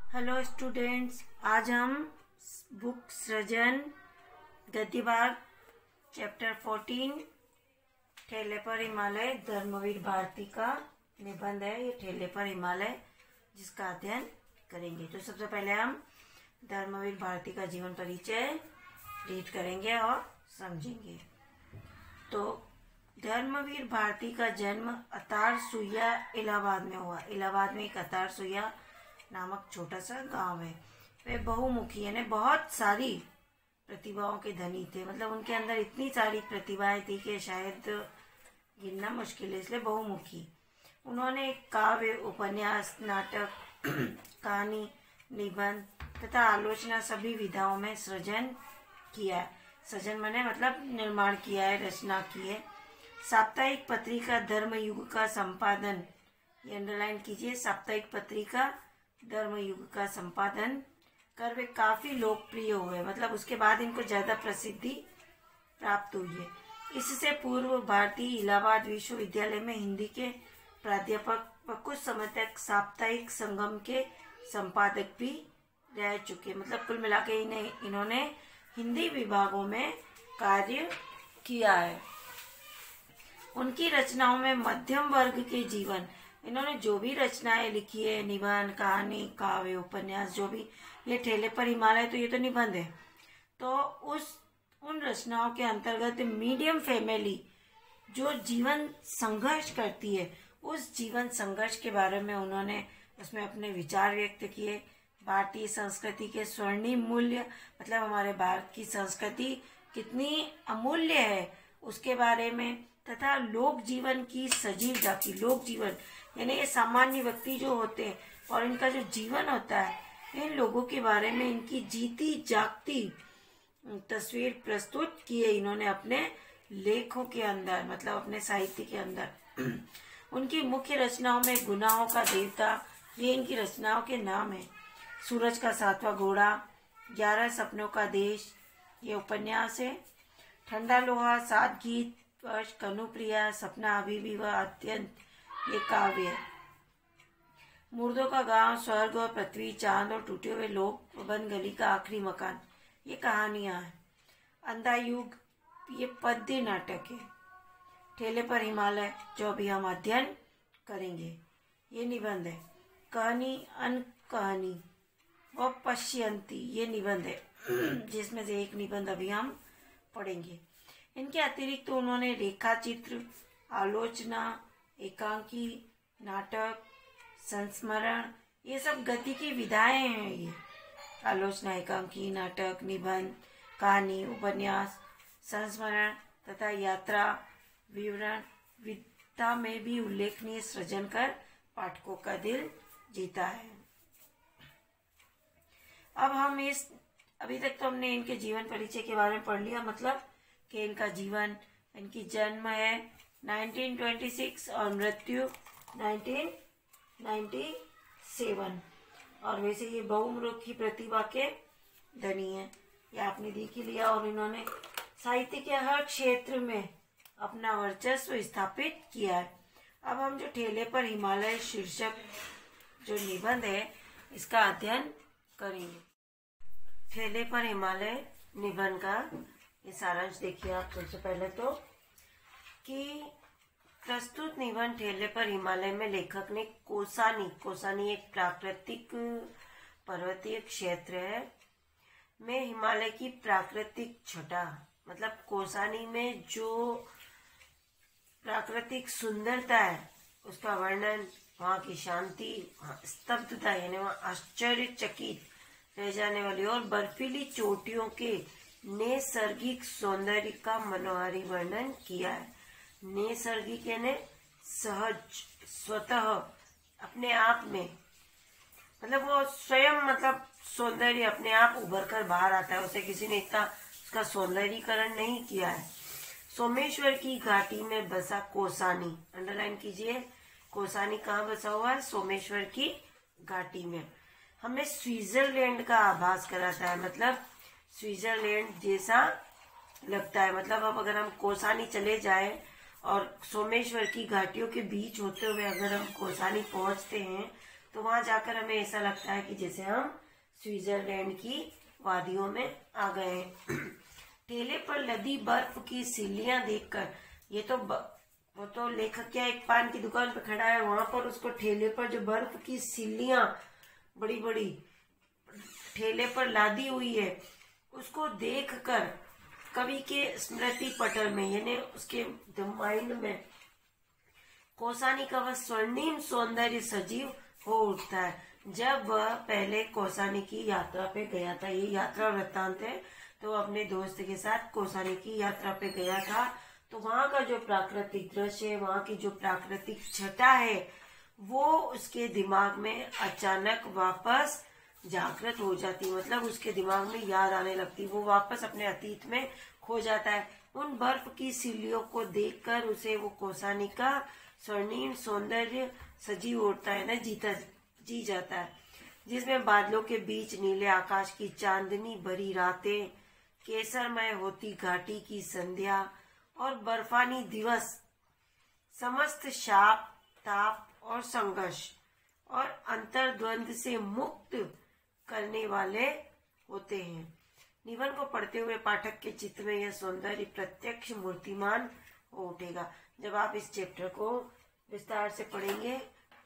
Hello students, आज हम book सृजन गद्यभाग चैप्टर 14 ठेले पर हिमालय धर्मवीर भारती का निबंध है। ये ठेले पर हिमालय जिसका अध्ययन करेंगे। तो सबसे पहले हम धर्मवीर भारती का जीवन परिचय रीड करेंगे और समझेंगे। तो धर्मवीर भारती का जन्म अतार सुइया इलाहाबाद में हुआ। इलाहाबाद में एक अतार सुइया नामक छोटा सा गांव है। वे बहुमुखी यानी बहुत सारी प्रतिभाओं के धनी थे। मतलब उनके अंदर इतनी सारी प्रतिभाएं थी कि शायद गिनना मुश्किल है, इसलिए बहुमुखी। उन्होंने एक काव्य, उपन्यास, नाटक, कहानी, निबंध तथा आलोचना सभी विधाओं में सृजन किया है। सृजन माने मतलब निर्माण किया है, रचना की है। साप्ताहिक पत्रिका धर्मयुग का संपादन, ये अंडरलाइन कीजिए, साप्ताहिक पत्रिका धर्मयुग का संपादन कर वे काफी लोकप्रिय हुए। मतलब उसके बाद इनको ज्यादा प्रसिद्धि प्राप्त हुई है। इससे पूर्व भारतीय इलाहाबाद विश्वविद्यालय में हिंदी के प्राध्यापक व कुछ समय तक साप्ताहिक संगम के संपादक भी रह चुके। मतलब कुल मिला के इन्होंने हिंदी विभागों में कार्य किया है। उनकी रचनाओं में मध्यम वर्ग के जीवन, इन्होंने जो भी रचनाएं लिखी है, निबंध, कहानी, काव्य, उपन्यास, जो भी, ये ठेले पर हिमालय तो ये तो निबंध है। तो उन रचनाओं के अंतर्गत मीडियम फैमिली जो जीवन संघर्ष करती है, उस जीवन संघर्ष के बारे में उन्होंने उसमें अपने विचार व्यक्त किए। भारतीय संस्कृति के स्वर्णिम मूल्य, मतलब हमारे भारत की संस्कृति कितनी अमूल्य है उसके बारे में, तथा लोक जीवन की सजीव जाति, लोक जीवन यानी ये सामान्य व्यक्ति जो होते हैं और इनका जो जीवन होता है, इन लोगों के बारे में इनकी जीती जागती तस्वीर प्रस्तुत की है इन्होंने अपने लेखों के अंदर, मतलब अपने साहित्य के अंदर। उनकी मुख्य रचनाओं में गुनाहों का देवता, ये इनकी रचनाओं के नाम है। सूरज का सातवां घोड़ा, 11 सपनों का देश, ये उपन्यास है। ठंडा लोहा, 7 गीत, वर्ष, कनुप्रिया, सपना अभी भी वह अत्यंत, ये काव्य है। मुर्दों का गांव, स्वर्ग और पृथ्वी, चांद और टूटे हुए लोग, बंद गली का आखिरी मकान, ये कहानियां हैं। अंधा युग, ये पद्य नाटक है। ठेले पर हिमालय जो भी हम अध्ययन करेंगे, ये निबंध है। कहानी अन कहानी व पश्यंती, ये निबंध है जिसमें से एक निबंध अभी हम पढ़ेंगे। इनके अतिरिक्त तो उन्होंने रेखा चित्र, आलोचना, एकांकी, नाटक, संस्मरण, ये सब गति की विधाएं हैं। ये आलोचना, एकांकी, नाटक, निबंध, कहानी, उपन्यास, संस्मरण तथा यात्रा विवरण विधा में भी उल्लेखनीय सृजन कर पाठकों का दिल जीता है। अब हम अभी तक तो हमने इनके जीवन परिचय के बारे में पढ़ लिया, मतलब कि इनका जीवन, इनकी जन्म है 1926 और मृत्यु 1997। और वैसे ये बहुमुखी प्रतिभा के धनी है, ये आपने देख ही लिया। और इन्होंने साहित्य के हर क्षेत्र में अपना वर्चस्व स्थापित किया है। अब हम जो ठेले पर हिमालय शीर्षक जो निबंध है, इसका अध्ययन करेंगे। ठेले पर हिमालय निबंध का ये सारांश देखिए आप। सबसे पहले तो कि प्रस्तुत निबंध ठेले पर हिमालय में लेखक ने कोसानी एक प्राकृतिक पर्वतीय क्षेत्र है में हिमालय की प्राकृतिक छटा, मतलब कोसानी में जो प्राकृतिक सुंदरता है उसका वर्णन, वहाँ की शांति, स्तब्धता यानी वहाँ आश्चर्यचकित रह जाने वाली और बर्फीली चोटियों के नैसर्गिक सौंदर्य का मनोहारी वर्णन किया है। नैसर्गिक यानी सहज, स्वतः, अपने आप में, मतलब वो स्वयं, मतलब सौंदर्य अपने आप उभर कर बाहर आता है, उसे किसी ने इतना उसका सौंदर्यीकरण नहीं किया है। सोमेश्वर की घाटी में बसा कोसानी, अंडरलाइन कीजिए, कोसानी कहाँ बसा हुआ है? सोमेश्वर की घाटी में। हमें स्विट्जरलैंड का आभास कराता है, मतलब स्विट्जरलैंड जैसा लगता है। मतलब अब अगर हम कोसानी चले जाए और सोमेश्वर की घाटियों के बीच होते हुए अगर हम कोसानी पहुंचते हैं तो वहां जाकर हमें ऐसा लगता है कि जैसे हम स्विट्जरलैंड की वादियों में आ गए हैं। ठेले पर लदी बर्फ की सीलियां देखकर, ये तो वो तो लेखक क्या एक पान की दुकान पर खड़ा है, वहां पर उसको ठेले पर जो बर्फ की सीलियां बड़ी बड़ी ठेले पर लादी हुई है, उसको देखकर कवि के स्मृति पटल में यानी उसके माइंड में कौसानी का वह स्वर्णिम सौंदर्य सजीव हो उठता है। जब वह पहले कौसानी की यात्रा पे गया था, ये यात्रा वृत्तांत है, तो अपने दोस्त के साथ कौसानी की यात्रा पे गया था, तो वहां का जो प्राकृतिक दृश्य है, वहां की जो प्राकृतिक छटा है, वो उसके दिमाग में अचानक वापस जागृत हो जाती, मतलब उसके दिमाग में याद आने लगती, वो वापस अपने अतीत में खो जाता है। उन बर्फ की सीलियों को देखकर उसे वो कौसानी का स्वर्णिम सौंदर्य सजीव उठता है ना, जी जाता है, जिसमें बादलों के बीच नीले आकाश की चांदनी भरी रातें, केसरमय होती घाटी की संध्या और बर्फानी दिवस समस्त शाप ताप और संघर्ष और अंतर्द्वंद से मुक्त करने वाले होते हैं। निबंध को पढ़ते हुए पाठक के चित्त में यह सौंदर्य प्रत्यक्ष मूर्तिमान हो उठेगा। जब आप इस चैप्टर को विस्तार से पढ़ेंगे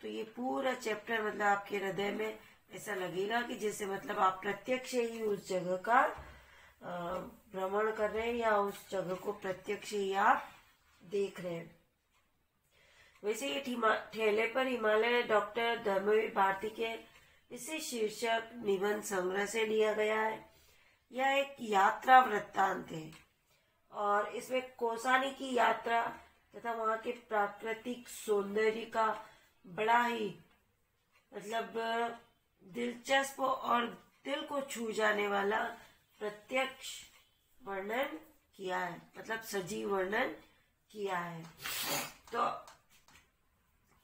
तो ये पूरा चैप्टर मतलब आपके हृदय में ऐसा लगेगा कि जैसे मतलब आप प्रत्यक्ष ही उस जगह का भ्रमण कर रहे हैं या उस जगह को प्रत्यक्ष ही आप देख रहे हैं। वैसे ये ठेले पर हिमालय डॉक्टर धर्मवीर भारती के इसे शीर्षक निबंध संग्रह से लिया गया है। यह एक यात्रा वृत्तांत है और इसमें कौसानी की यात्रा तथा वहां के प्राकृतिक सौंदर्य का बड़ा ही मतलब दिलचस्प और दिल को छू जाने वाला प्रत्यक्ष वर्णन किया है, मतलब सजीव वर्णन किया है। तो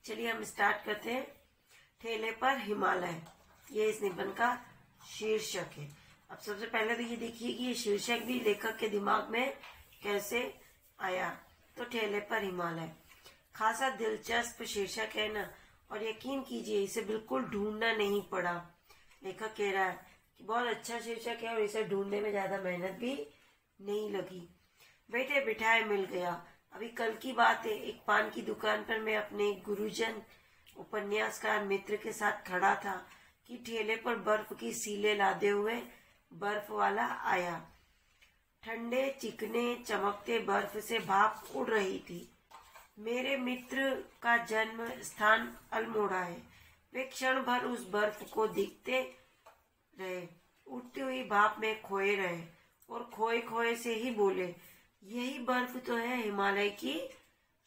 चलिए हम स्टार्ट करते हैं। ठेले पर हिमालय, ये इस निबंध का शीर्षक है। अब सबसे पहले तो ये देखिए कि ये शीर्षक भी लेखक के दिमाग में कैसे आया। तो ठेले पर हिमालय खासा दिलचस्प शीर्षक है ना, और यकीन कीजिए इसे बिल्कुल ढूंढना नहीं पड़ा। लेखक कह रहा है कि बहुत अच्छा शीर्षक है और इसे ढूंढने में ज्यादा मेहनत भी नहीं लगी। बैठे बिठाए मिल गया। अभी कल की बात है, एक पान की दुकान पर मैं अपने गुरुजन उपन्यासकार मित्र के साथ खड़ा था कि ठेले पर बर्फ की सीले लादे हुए बर्फ वाला आया। ठंडे चिकने चमकते बर्फ से भाप उड़ रही थी। मेरे मित्र का जन्म स्थान अल्मोड़ा है। वे क्षण भर उस बर्फ को देखते रहे, उठती हुई भाप में खोए रहे और खोए खोए से ही बोले, यही बर्फ तो है हिमालय की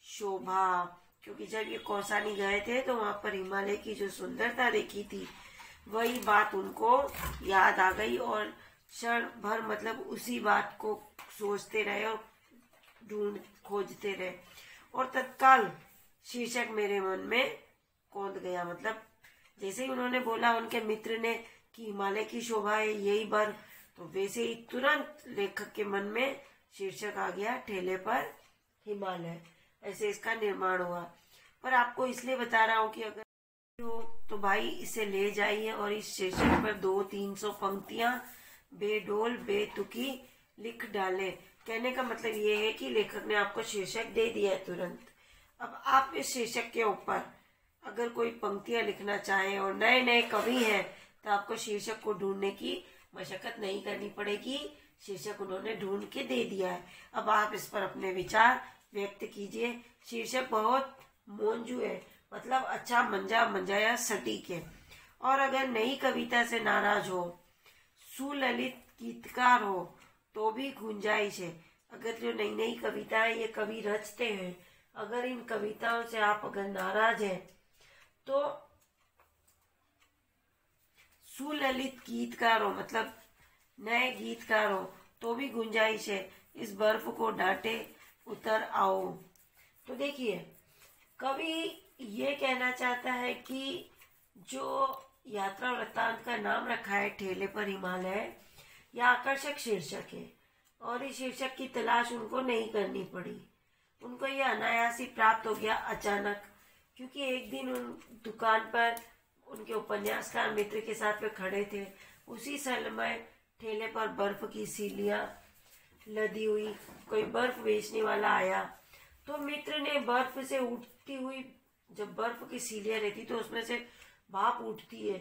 शोभा। क्योंकि जब ये कौसानी गए थे तो वहां पर हिमालय की जो सुंदरता देखी थी, वही बात उनको याद आ गई और क्षण भर मतलब उसी बात को सोचते रहे और खोजते रहे और तत्काल शीर्षक मेरे मन में कौंध गया। मतलब जैसे ही उन्होंने बोला उनके मित्र ने कि हिमालय की शोभा है यही बर्फ, तो वैसे ही तुरंत लेखक के मन में शीर्षक आ गया, ठेले पर हिमालय। ऐसे इसका निर्माण हुआ। पर आपको इसलिए बता रहा हूँ कि अगर हो तो भाई इसे ले जाइए और इस शीर्षक पर 200-300 पंक्तियां बेडोल बेतुकी लिख डाले। कहने का मतलब ये है कि लेखक ने आपको शीर्षक दे दिया है तुरंत। अब आप इस शीर्षक के ऊपर अगर कोई पंक्तियां लिखना चाहें और नए नए कवि हैं तो आपको शीर्षक को ढूंढने की मशक्कत नहीं करनी पड़ेगी। शीर्षक उन्होंने ढूंढ के दे दिया है। अब आप इस पर अपने विचार व्यक्त कीजिए। शीर्षक बहुत मोंजू है, मतलब अच्छा मंजा मंजाया सटीक है। और अगर नई कविता से नाराज हो, सुललित गीतकार हो तो भी गुंजाइश है। अगर जो नई नई कविताएं ये कवि रचते हैं, अगर इन कविताओं से आप अगर नाराज हैं तो सुललित गीतकार हो, मतलब नए गीतकार हो तो भी गुंजाइश है। इस बर्फ को डांटे उतर आओ। तो देखिए कवि ये कहना चाहता है कि जो यात्रा वृत्तांत का नाम रखा है ठेले पर हिमालय, यह आकर्षक शीर्षक है और इस शीर्षक की तलाश उनको नहीं करनी पड़ी। उनको यह अनायास ही प्राप्त हो गया अचानक, क्योंकि एक दिन उन दुकान पर उनके उपन्यासकार मित्र के साथ वे खड़े थे। उसी समय ठेले पर बर्फ की सीलियां लदी हुई कोई बर्फ बेचने वाला आया। तो मित्र ने बर्फ से उठती हुई, जब बर्फ की सीलियां रहती तो उसमें से भाप उठती है,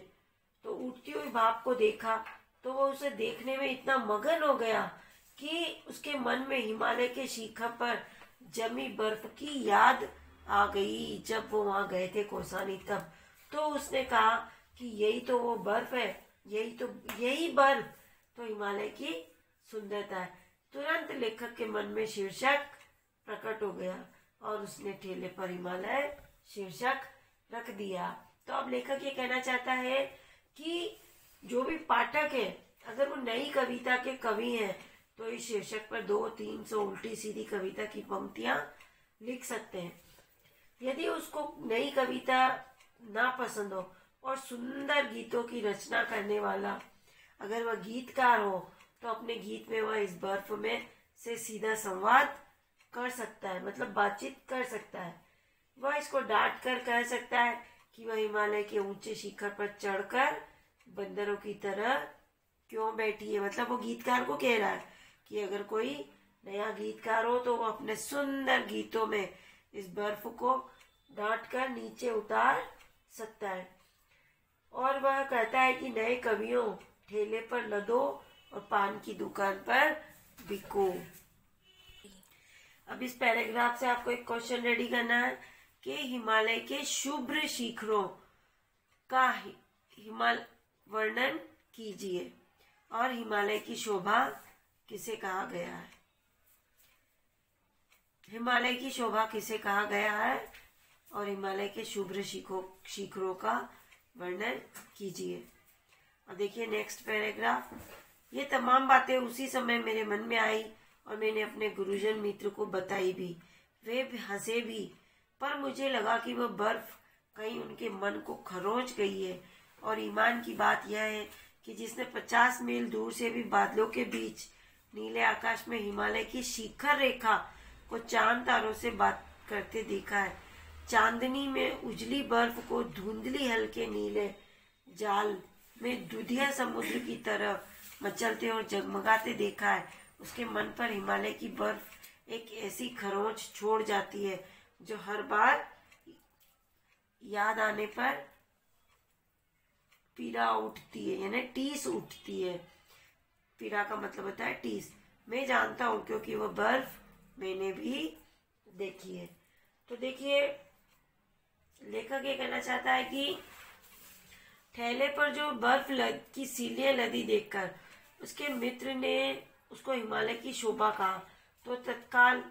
तो उठती हुई भाप को देखा तो वो उसे देखने में इतना मगन हो गया कि उसके मन में हिमालय के शिखर पर जमी बर्फ की याद आ गई। जब वो वहां गए थे कौसानी तब, तो उसने कहा कि यही तो वो बर्फ है, यही बर्फ तो हिमालय की सुंदरता है। तुरंत लेखक के मन में शीर्षक प्रकट हो गया और उसने ठेले पर हिमालय शीर्षक रख दिया। तो अब लेखक ये कहना चाहता है कि जो भी पाठक है, अगर वो नई कविता के कवि हैं, तो इस शीर्षक पर 200-300 उल्टी सीधी कविता की पंक्तियां लिख सकते हैं। यदि उसको नई कविता ना पसंद हो और सुंदर गीतों की रचना करने वाला अगर वह गीतकार हो, तो अपने गीत में वह इस बर्फ में से सीधा संवाद कर सकता है, मतलब बातचीत कर सकता है। वह इसको डांट कर कह सकता है कि वह हिमालय के ऊंचे शिखर पर चढ़कर बंदरों की तरह क्यों बैठी है। मतलब वो गीतकार को कह रहा है कि अगर कोई नया गीतकार हो तो वो अपने सुंदर गीतों में इस बर्फ को डांट कर नीचे उतार सकता है। और वह कहता है कि नए कवियों, ठेले पर लदो और पान की दुकान पर बिको। अब इस पैराग्राफ से आपको एक क्वेश्चन रेडी करना है कि हिमालय के शुभ्र शिखरों का हिमालय वर्णन कीजिए और हिमालय की शोभा किसे कहा गया है। हिमालय की शोभा किसे कहा गया है और हिमालय के शुभ्र शिखरों का वर्णन कीजिए। और देखिए नेक्स्ट पैराग्राफ। ये तमाम बातें उसी समय मेरे मन में आई और मैंने अपने गुरुजन मित्र को बताई भी। वे हंसे भी, पर मुझे लगा कि वह बर्फ कहीं उनके मन को खरोंच गई है। और ईमान की बात यह है कि जिसने 50 मील दूर से भी बादलों के बीच नीले आकाश में हिमालय की शिखर रेखा को चांद तारों से बात करते देखा है, चांदनी में उजली बर्फ को धुंधली हल्के नीले जाल में दुधिया समुद्र की तरह मचलते और जगमगाते देखा है, उसके मन पर हिमालय की बर्फ एक ऐसी खरोंच छोड़ जाती है जो हर बार याद आने पर पीड़ा उठती है, यानी टीस उठती है। पीड़ा का मतलब होता है टीस। मैं जानता हूं क्योंकि वह बर्फ मैंने भी देखी है। तो देखिए लेखक ये कहना चाहता है कि ठेले पर जो बर्फ की सीलियां लदी देखकर उसके मित्र ने उसको हिमालय की शोभा कहा, तो तत्काल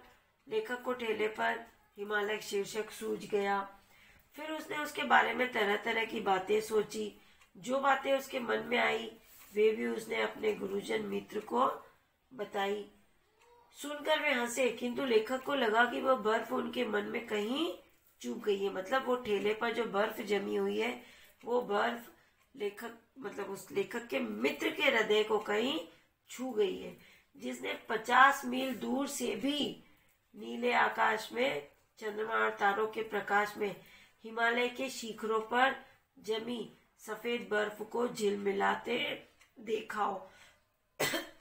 लेखक को ठेले पर हिमालय शीर्षक सूझ गया। फिर उसने उसके बारे में तरह तरह की बातें सोची। जो बातें उसके मन में आई वे भी उसने अपने गुरुजन मित्र को बताई। सुनकर वे हंसे, किंतु लेखक को लगा कि वह बर्फ उनके मन में कहीं चुभ गई है। मतलब वो ठेले पर जो बर्फ जमी हुई है वो बर्फ उस लेखक के मित्र के हृदय को कहीं छू गई है, जिसने 50 मील दूर से भी नीले आकाश में चंद्रमा और तारों के प्रकाश में हिमालय के शिखरों पर जमी सफेद बर्फ को झिलमिलाते देखा हो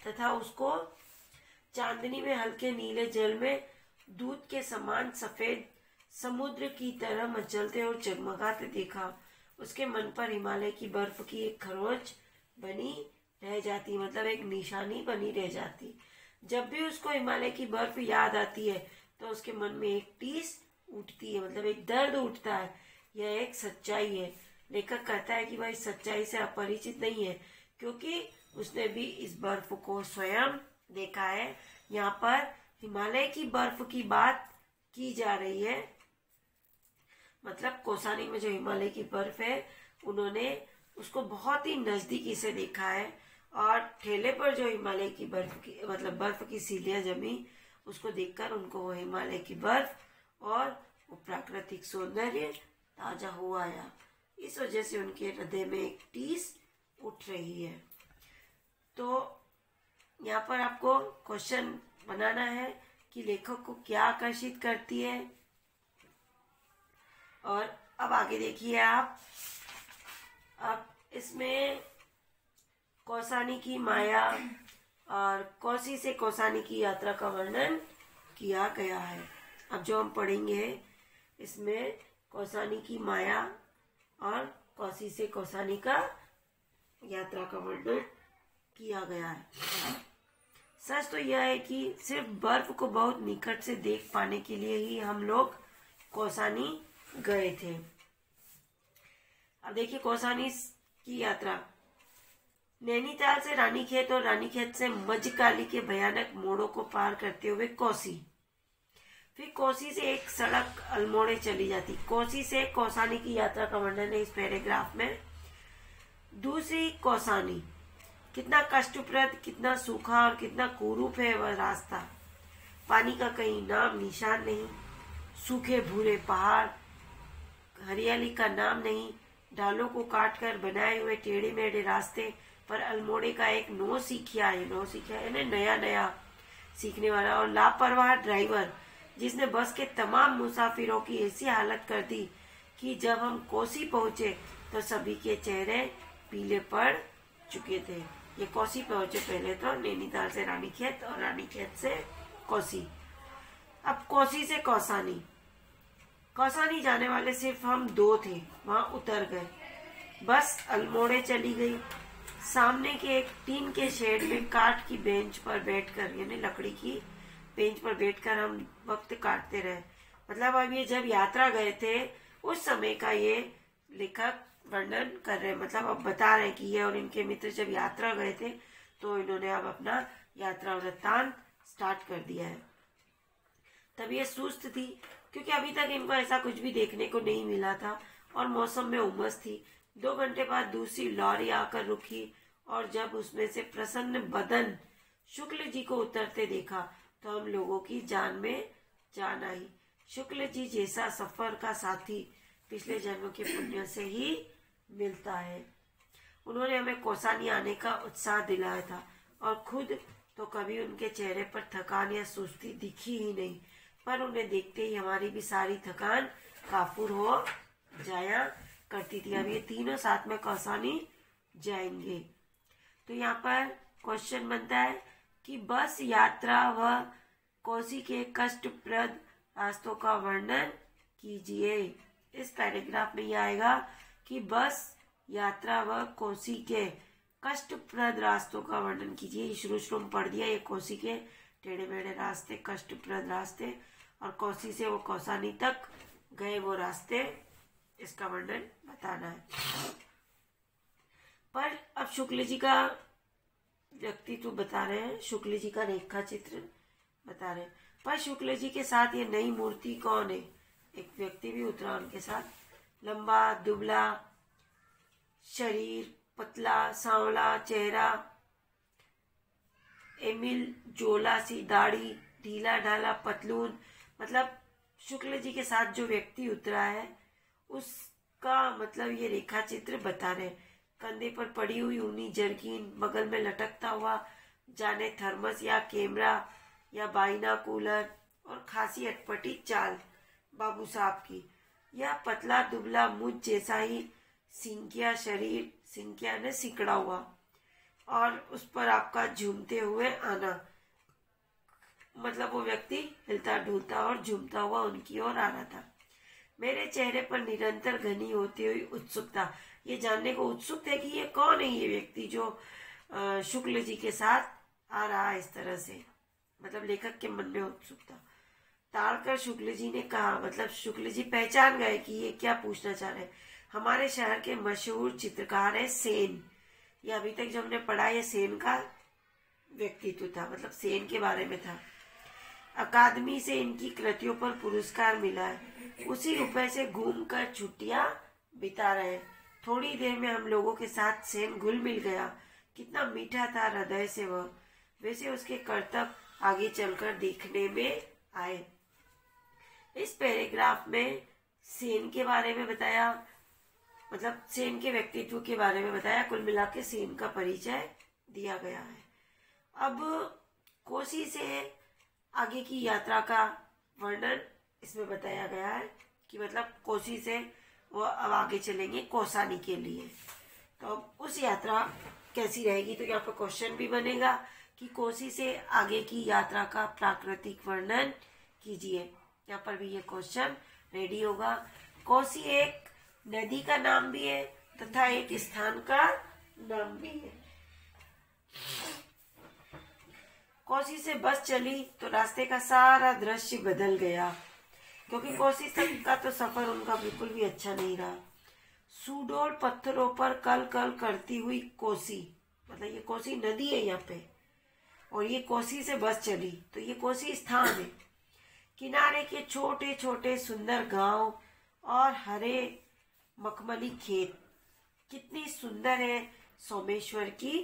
तथा उसको चांदनी में हल्के नीले जल में दूध के समान सफेद समुद्र की तरह मचलते और जगमगाते देखा। उसके मन पर हिमालय की बर्फ की एक खरोंच बनी रह जाती, मतलब एक निशानी बनी रह जाती। जब भी उसको हिमालय की बर्फ याद आती है तो उसके मन में एक टीस उठती है, मतलब एक दर्द उठता है। यह एक सच्चाई है। लेखक कहता है कि वह इस सच्चाई से अपरिचित नहीं है क्योंकि उसने भी इस बर्फ को स्वयं देखा है। यहाँ पर हिमालय की बर्फ की बात की जा रही है, मतलब कौसानी में जो हिमालय की बर्फ है उन्होंने उसको बहुत ही नजदीकी से देखा है। और ठेले पर जो हिमालय की बर्फ की सीलियां जमी उसको देखकर उनको वो हिमालय की बर्फ और वो प्राकृतिक सौंदर्य ताजा हो आया। इस वजह से उनके हृदय में एक टीस उठ रही है। तो यहाँ पर आपको क्वेश्चन बनाना है कि लेखक को क्या आकर्षित करती है। और अब आगे देखिए आप अब इसमें कौसानी की माया और कौसी से कौसानी की यात्रा का वर्णन किया गया है। अब जो हम पढ़ेंगे इसमें कौसानी की माया और कौसी से कौसानी का यात्रा का वर्णन किया गया है। सच तो यह है कि सिर्फ बर्फ को बहुत निकट से देख पाने के लिए ही हम लोग कौसानी गए थे। अब देखिए कौसानी की यात्रा, नैनीताल से रानीखेत और रानीखेत से मजकाली के भयानक मोड़ों को पार करते हुए कौसी, फिर कौसी से एक सड़क अल्मोड़े चली जाती। कौसी से कौसानी की यात्रा का वर्णन है इस पैराग्राफ में। दूसरी कौसानी, कितना कष्टप्रद, कितना सूखा और कितना कुरूप है वह रास्ता। पानी का कहीं नाम निशान नहीं, सूखे भूरे पहाड़, हरियाली का नाम नहीं, डालों को काटकर बनाए हुए टेढ़े मेढ़े रास्ते पर अल्मोड़े का एक नौसिखिया है ना, नया नया सीखने वाला और लापरवाह ड्राइवर, जिसने बस के तमाम मुसाफिरों की ऐसी हालत कर दी कि जब हम कोसी पहुंचे तो सभी के चेहरे पीले पड़ चुके थे। ये कोसी पहुंचे पहले तो, नैनीताल से रानीखेत और रानीखेत से कोसी। अब कोसी से कौसानी, कौसानी जाने वाले सिर्फ हम 2 थे, वहां उतर गए। बस अल्मोड़े चली गई। सामने के एक टीन के शेड में काठ की बेंच पर बैठकर, यानी लकड़ी की बेंच पर बैठकर हम वक्त काटते रहे। मतलब अब ये जब यात्रा गए थे उस समय का ये लेखक वर्णन कर रहे हैं। मतलब अब बता रहे हैं कि ये और इनके मित्र जब यात्रा गए थे तो इन्होंने अब अपना यात्रा वृत्तांत स्टार्ट कर दिया है। तब ये सुस्त थी क्योंकि अभी तक इनको ऐसा कुछ भी देखने को नहीं मिला था और मौसम में उमस थी। 2 घंटे बाद दूसरी लॉरी आकर रुकी और जब उसमें से प्रसन्न बदन शुक्ल जी को उतरते देखा तो हम लोगों की जान में जान आई। शुक्ल जी जैसा सफर का साथी पिछले जन्म के पुण्य से ही मिलता है। उन्होंने हमें कौसानी आने का उत्साह दिलाया था और खुद तो कभी उनके चेहरे पर थकान या सुस्ती दिखी ही नहीं, पर उन्हें देखते ही हमारी भी सारी थकान काफूर हो जाया करती थी। अब ये तीनों साथ में कौसानी जाएंगे। तो यहाँ पर क्वेश्चन बनता है कि बस यात्रा व कोसी के कष्टप्रद रास्तों का वर्णन कीजिए। इस पैराग्राफ में यह आएगा कि बस यात्रा व कोसी के कष्टप्रद रास्तों का वर्णन कीजिए। शुरू में पढ़ दिया, ये कोसी के टेढ़े मेढ़े रास्ते, कष्टप्रद रास्ते, और कोसी से वो कौसानी तक गए वो रास्ते, इसका वर्णन बताना है। पर अब शुक्ल जी का व्यक्तित्व बता रहे हैं, शुक्ल जी का रेखा चित्र बता रहे हैं। पर शुक्ल जी के साथ ये नई मूर्ति कौन है? एक व्यक्ति भी उतरा उनके साथ, लंबा दुबला शरीर, पतला सांवला चेहरा, एमिल जोला सी दाढ़ी, ढीला ढाला पतलून। मतलब शुक्ल जी के साथ जो व्यक्ति उतरा है उसका मतलब ये रेखा चित्र बता रहे। कंधे पर पड़ी हुई ऊनी जर्किन, बगल में लटकता हुआ जाने थर्मस या कैमरा या बाइनाकुलर, और खासी अटपटी चाल बाबू साहब की। यह पतला दुबला मुझ जैसा ही सिंकिया शरीर, सिंकिया ने सिकड़ा हुआ, और उस पर आपका झूमते हुए आना। मतलब वो व्यक्ति हिलता डुलता और झूमता हुआ उनकी ओर आ रहा था। मेरे चेहरे पर निरंतर घनी होती हुई उत्सुकता, ये जानने को उत्सुक थे कि ये कौन है ये व्यक्ति जो शुक्ल जी के साथ आ रहा है इस तरह से। मतलब लेखक के मन में उत्सुकता ताड़कर शुक्ल जी ने कहा, मतलब शुक्ल जी पहचान गए कि ये क्या पूछना चाह रहे हैं। हमारे शहर के मशहूर चित्रकार है सेन। ये अभी तक जो हमने पढ़ा ये सेन का व्यक्तित्व था, मतलब सेन के बारे में था। अकादमी से इनकी कृतियों पर पुरस्कार मिला है। उसी रुपए से घूमकर छुट्टियां बिता रहे हैं। थोड़ी देर में हम लोगों के साथ सेन घुल मिल गया। कितना मीठा था हृदय से वह। वैसे उसके कर्तव्य आगे चलकर देखने में आए। इस पैराग्राफ में सेन के बारे में बताया, मतलब सेन के व्यक्तित्व के बारे में बताया। कुल मिला के सेन का परिचय दिया गया है। अब कोसी से आगे की यात्रा का वर्णन इसमें बताया गया है कि मतलब कोसी से वो अब आगे चलेंगे कौसानी के लिए। तो अब उस यात्रा कैसी रहेगी, तो यहाँ पर क्वेश्चन भी बनेगा कि कोसी से आगे की यात्रा का प्राकृतिक वर्णन कीजिए। यहाँ पर भी ये क्वेश्चन रेडी होगा। कोसी एक नदी का नाम भी है तथा एक स्थान का नाम भी है। कोसी से बस चली तो रास्ते का सारा दृश्य बदल गया, क्योंकि कोसी तक का तो सफर उनका बिल्कुल भी अच्छा नहीं रहा। सुडौल पत्थरों पर कल कल करती हुई कोसी, मतलब ये कोसी नदी है यहाँ पे, और ये कोसी से बस चली तो ये कोसी स्थान है। किनारे के छोटे छोटे सुंदर गांव और हरे मखमली खेत, कितनी सुंदर है सोमेश्वर की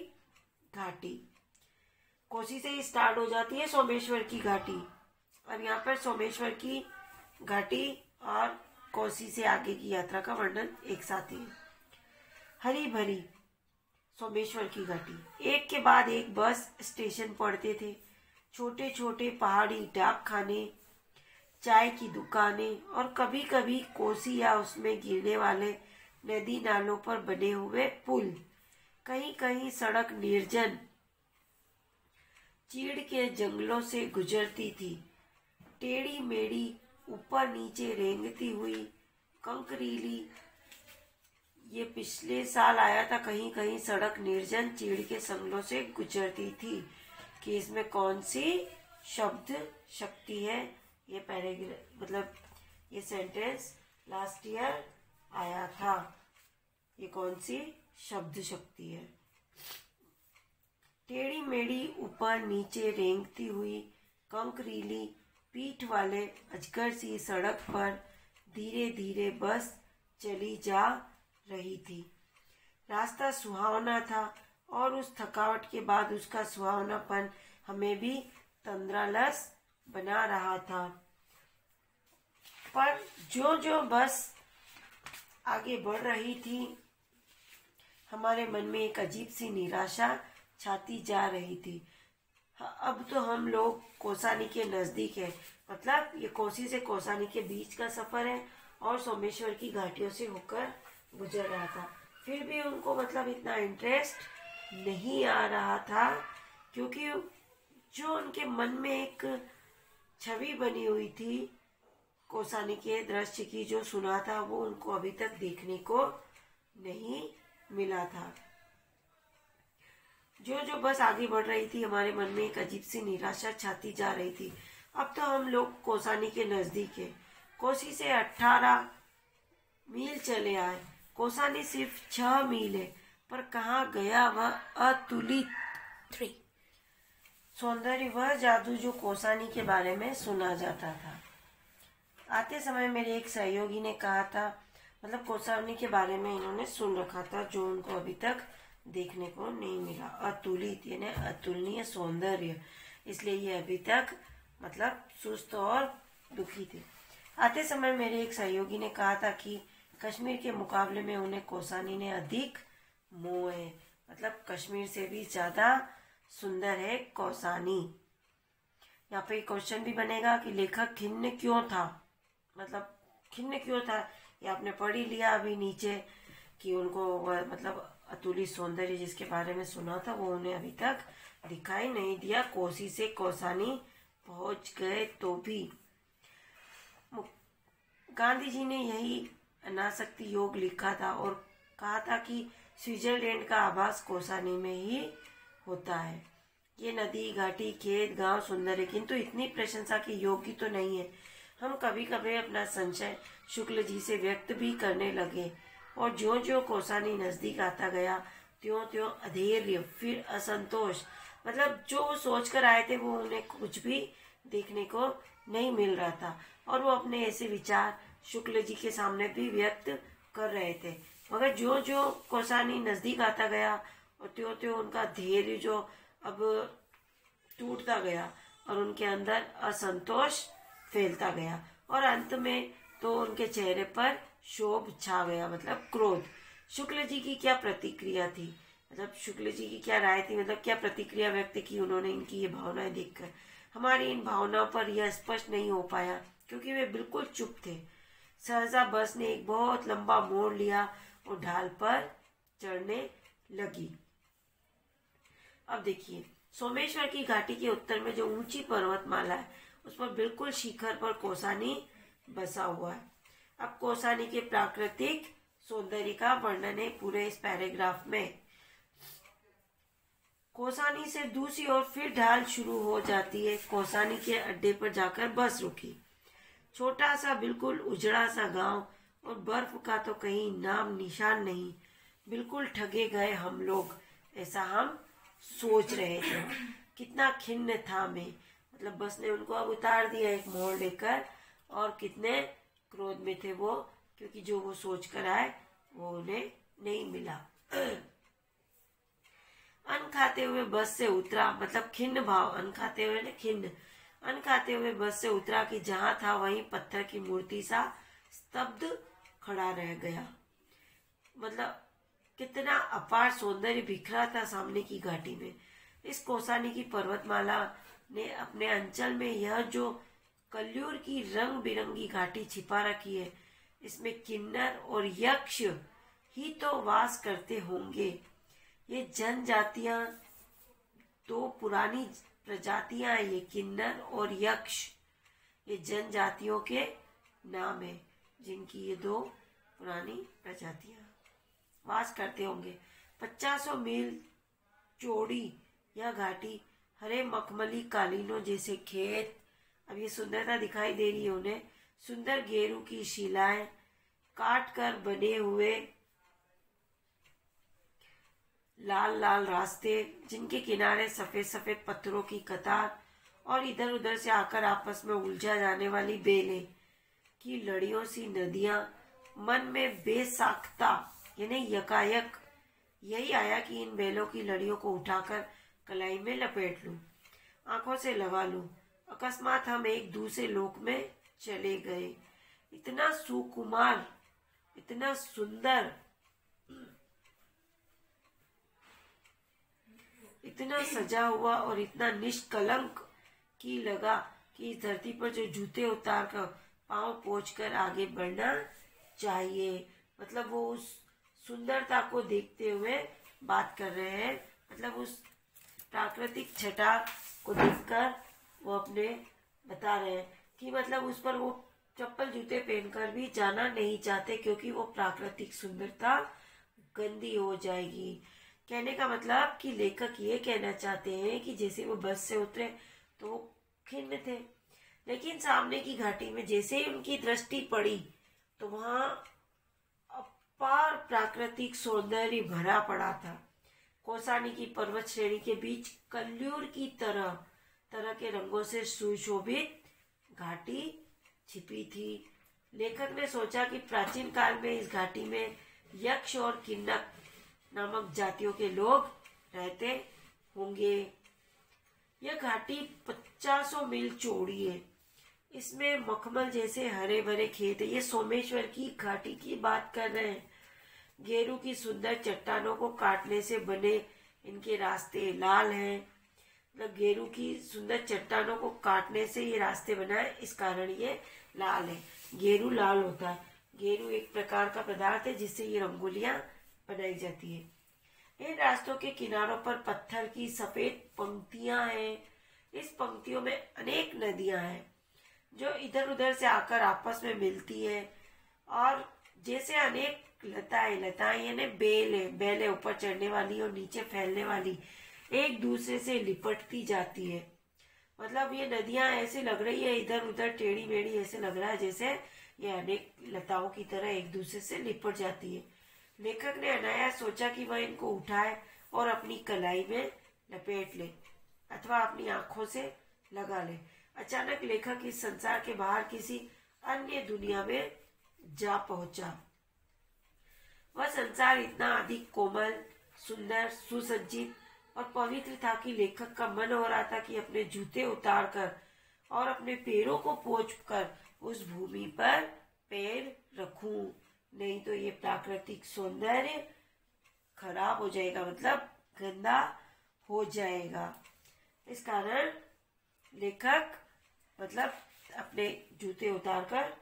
घाटी। कोसी से ही स्टार्ट हो जाती है सोमेश्वर की घाटी। अब यहाँ पर सोमेश्वर की घाटी और कोसी से आगे की यात्रा का वर्णन एक साथ ही। हरी भरी सोमेश्वर की घाटी, एक के बाद एक बस स्टेशन पड़ते थे। छोटे छोटे पहाड़ी डाक खाने, चाय की दुकानें और कभी कभी कोसी या उसमें गिरने वाले नदी नालों पर बने हुए पुल। कहीं कहीं सड़क निर्जन चीड़ के जंगलों से गुजरती थी। टेढ़ी मेढ़ी ऊपर नीचे रेंगती हुई कंकरीली, ये पिछले साल आया था। कहीं कहीं सड़क निर्जन चीड़ के जंगलों से गुजरती थी कि इसमें कौन सी शब्द शक्ति है। ये पैराग्राफ मतलब ये सेंटेंस लास्ट ईयर आया था। ये कौन सी शब्द शक्ति है। टेढ़ी मेढ़ी ऊपर नीचे रेंगती हुई कंकरीली पीठ वाले अजगर सी सड़क पर धीरे धीरे बस चली जा रही थी। रास्ता सुहावना था और उस थकावट के बाद उसका सुहावनापन हमें भी तंद्रालस बना रहा था। पर जो जो बस आगे बढ़ रही थी, हमारे मन में एक अजीब सी निराशा छाती जा रही थी। अब तो हम लोग कोसानी के नजदीक है, मतलब ये कोसी से कोसानी के बीच का सफर है और सोमेश्वर की घाटियों से होकर गुजर रहा था। फिर भी उनको मतलब इतना इंटरेस्ट नहीं आ रहा था, क्योंकि जो उनके मन में एक छवि बनी हुई थी कोसानी के दृश्य की, जो सुना था, वो उनको अभी तक देखने को नहीं मिला था। जो जो बस आगे बढ़ रही थी, हमारे मन में एक अजीब सी निराशा छाती जा रही थी। अब तो हम लोग कोसानी के नजदीक है। कोसी से 18 मील चले आए। कोसानी सिर्फ 6 मील है, पर कहाँ गया वह अतुलित सौंदर्य, वह जादू जो कोसानी के बारे में सुना जाता था। आते समय मेरे एक सहयोगी ने कहा था, मतलब कोसानी के बारे में इन्होंने सुन रखा था, जो उनको अभी तक देखने को नहीं मिला। अतुलित यानी अतुलनीय सौंदर्य, इसलिए ये अभी तक मतलब सुस्त और दुखी थे। आते समय मेरे एक सहयोगी ने कहा था कि कश्मीर के मुकाबले में उन्हें कोसानी ने अधिक मोह है, मतलब कश्मीर से भी ज्यादा सुंदर है कोसानी। यहाँ पे क्वेश्चन भी बनेगा कि लेखक खिन्न क्यों था, मतलब खिन्न क्यों था। ये आपने पढ़ ही लिया अभी नीचे कि उनको मतलब अतुलित सौंदर्य जिसके बारे में सुना था वो उन्हें अभी तक दिखाई नहीं दिया। कोसी से कोसानी पहुंच गए तो भी। गांधी जी ने यही अनासक्ति योग लिखा था और कहा था कि स्विट्जरलैंड का आभास कोसानी में ही होता है। ये नदी घाटी खेत गांव सुंदर है, किंतु इतनी प्रशंसा के योग्य तो नहीं है। हम कभी कभी अपना संशय शुक्ल जी से व्यक्त भी करने लगे, और ज्यों ज्यों कोसानी नजदीक आता गया त्यों त्यों अधैर्य, फिर असंतोष, मतलब जो सोच कर आए थे वो उन्हें कुछ भी देखने को नहीं मिल रहा था, और वो अपने ऐसे विचार शुक्ल जी के सामने भी व्यक्त कर रहे थे। मगर जो जो कोसानी नजदीक आता गया और त्यों त्यों उनका धैर्य जो अब टूटता गया और उनके अंदर असंतोष फैलता गया, और अंत में तो उनके चेहरे पर शोभ छा गया, मतलब क्रोध। शुक्ल जी की क्या प्रतिक्रिया थी, मतलब शुक्ल जी की क्या राय थी, मतलब क्या प्रतिक्रिया व्यक्त की उन्होंने इनकी ये भावनाएं देखकर। हमारी इन भावनाओं पर यह स्पष्ट नहीं हो पाया, क्योंकि वे बिल्कुल चुप थे। सहसा बस ने एक बहुत लंबा मोड़ लिया और ढाल पर चढ़ने लगी। अब देखिए, सोमेश्वर की घाटी के उत्तर में जो ऊंची पर्वतमाला है उस पर बिल्कुल शिखर पर कौसानी बसा हुआ है। अब कौसानी के प्राकृतिक सौंदर्य का वर्णन है पूरे इस पैराग्राफ में। कौसानी से दूसरी ओर फिर ढाल शुरू हो जाती है। कौसानी के अड्डे पर जाकर बस रुकी। छोटा सा बिल्कुल उजड़ा सा गांव, और बर्फ का तो कहीं नाम निशान नहीं। बिल्कुल ठगे गए हम लोग, ऐसा हम सोच रहे थे। कितना खिन्न था मैं, मतलब बस ने उनको अब उतार दिया एक मोड़ लेकर, और कितने क्रोध में थे वो, क्योंकि जो वो सोच कर आए वो उन्हें नहीं मिला। अन्न खाते हुए बस से उतरा, मतलब खिन्न भाव, अन्न खाते हुए ने खिन्न, अन्न खाते हुए बस से उतरा कि जहां था वहीं पत्थर की मूर्ति सा स्तब्ध खड़ा रह गया। मतलब कितना अपार सौंदर्य बिखरा था सामने की घाटी में। इस कौसानी की पर्वतमाला ने अपने अंचल में यह जो कल्यूर की रंग बिरंगी घाटी छिपा रखी है, इसमें किन्नर और यक्ष ही तो वास करते होंगे। ये जनजातियां दो पुरानी प्रजातियां, ये किन्नर और यक्ष, ये जनजातियों के नाम है जिनकी ये दो पुरानी प्रजातियां वास करते होंगे। 50 मील चौड़ी यह घाटी हरे मखमली कालीनों जैसे खेत, अब ये सुंदरता दिखाई दे रही है उन्हें। सुंदर गेरू की शिलाएं, काट कर बने हुए लाल लाल रास्ते, जिनके किनारे सफेद सफेद पत्थरों की कतार, और इधर उधर से आकर आपस में उलझा जाने वाली बेलें की लड़ियों सी नदियां। मन में बेसाख्ता यानी यकायक यही आया कि इन बेलों की लड़ियों को उठाकर कलाई में लपेट लूं, आंखों से लगा लूं। अकस्मात हम एक दूसरे लोक में चले गए। इतना सुकुमार, इतना सुंदर, इतना सजा हुआ और इतना निष्कलंक की लगा कि इस धरती पर जो जूते उतार कर पांव पोंछकर आगे बढ़ना चाहिए। मतलब वो उस सुंदरता को देखते हुए बात कर रहे हैं, मतलब उस प्राकृतिक छटा को देखकर वो अपने बता रहे हैं कि मतलब उस पर वो चप्पल जूते पहनकर भी जाना नहीं चाहते, क्योंकि वो प्राकृतिक सुंदरता गंदी हो जाएगी। कहने का मतलब कि लेखक ये कहना चाहते हैं कि जैसे वो बस से उतरे तो वो खिन्न थे, लेकिन सामने की घाटी में जैसे ही उनकी दृष्टि पड़ी तो वहां अपार प्राकृतिक सौंदर्य भरा पड़ा था। कौसानी की पर्वत श्रेणी के बीच कल्यूर की तरह तरह के रंगों से सुशोभित घाटी छिपी थी। लेखक ने सोचा कि प्राचीन काल में इस घाटी में यक्ष और किन्नक नामक जातियों के लोग रहते होंगे। यह घाटी 50 मील चौड़ी है। इसमें मखमल जैसे हरे भरे खेत है। ये सोमेश्वर की घाटी की बात कर रहे हैं। गेरू की सुंदर चट्टानों को काटने से बने इनके रास्ते लाल हैं। मतलब गेरू की सुंदर चट्टानों को काटने से ये रास्ते बनाए, इस कारण ये लाल है। गेरू लाल होता है। गेरू एक प्रकार का पदार्थ है जिससे ये रंगोलियां बनाई जाती है। इन रास्तों के किनारों पर पत्थर की सफेद पंक्तियां हैं। इस पंक्तियों में अनेक नदियां हैं जो इधर उधर से आकर आपस में मिलती है, और जैसे अनेक लताएं यानी बेलें ऊपर चढ़ने वाली और नीचे फैलने वाली एक दूसरे से लिपटती जाती है। मतलब ये नदियां ऐसे लग रही है इधर उधर टेढ़ी मेढ़ी, ऐसे लग रहा है जैसे ये अनेक लताओं की तरह एक दूसरे से लिपट जाती है। लेखक ने अनायास सोचा कि वह इनको उठाए और अपनी कलाई में लपेट ले अथवा अपनी आंखों से लगा ले। अचानक लेखक इस संसार के बाहर किसी अन्य दुनिया में जा पहुंचा। वह संसार इतना अधिक कोमल, सुंदर, सुसज्जित और पवित्र था कि लेखक का मन हो रहा था कि अपने जूते उतारकर और अपने पैरों को पोंछकर उस भूमि पर पैर रखूं, नहीं तो ये प्राकृतिक सौंदर्य खराब हो जाएगा, मतलब गंदा हो जाएगा। इस कारण लेखक मतलब अपने जूते उतारकर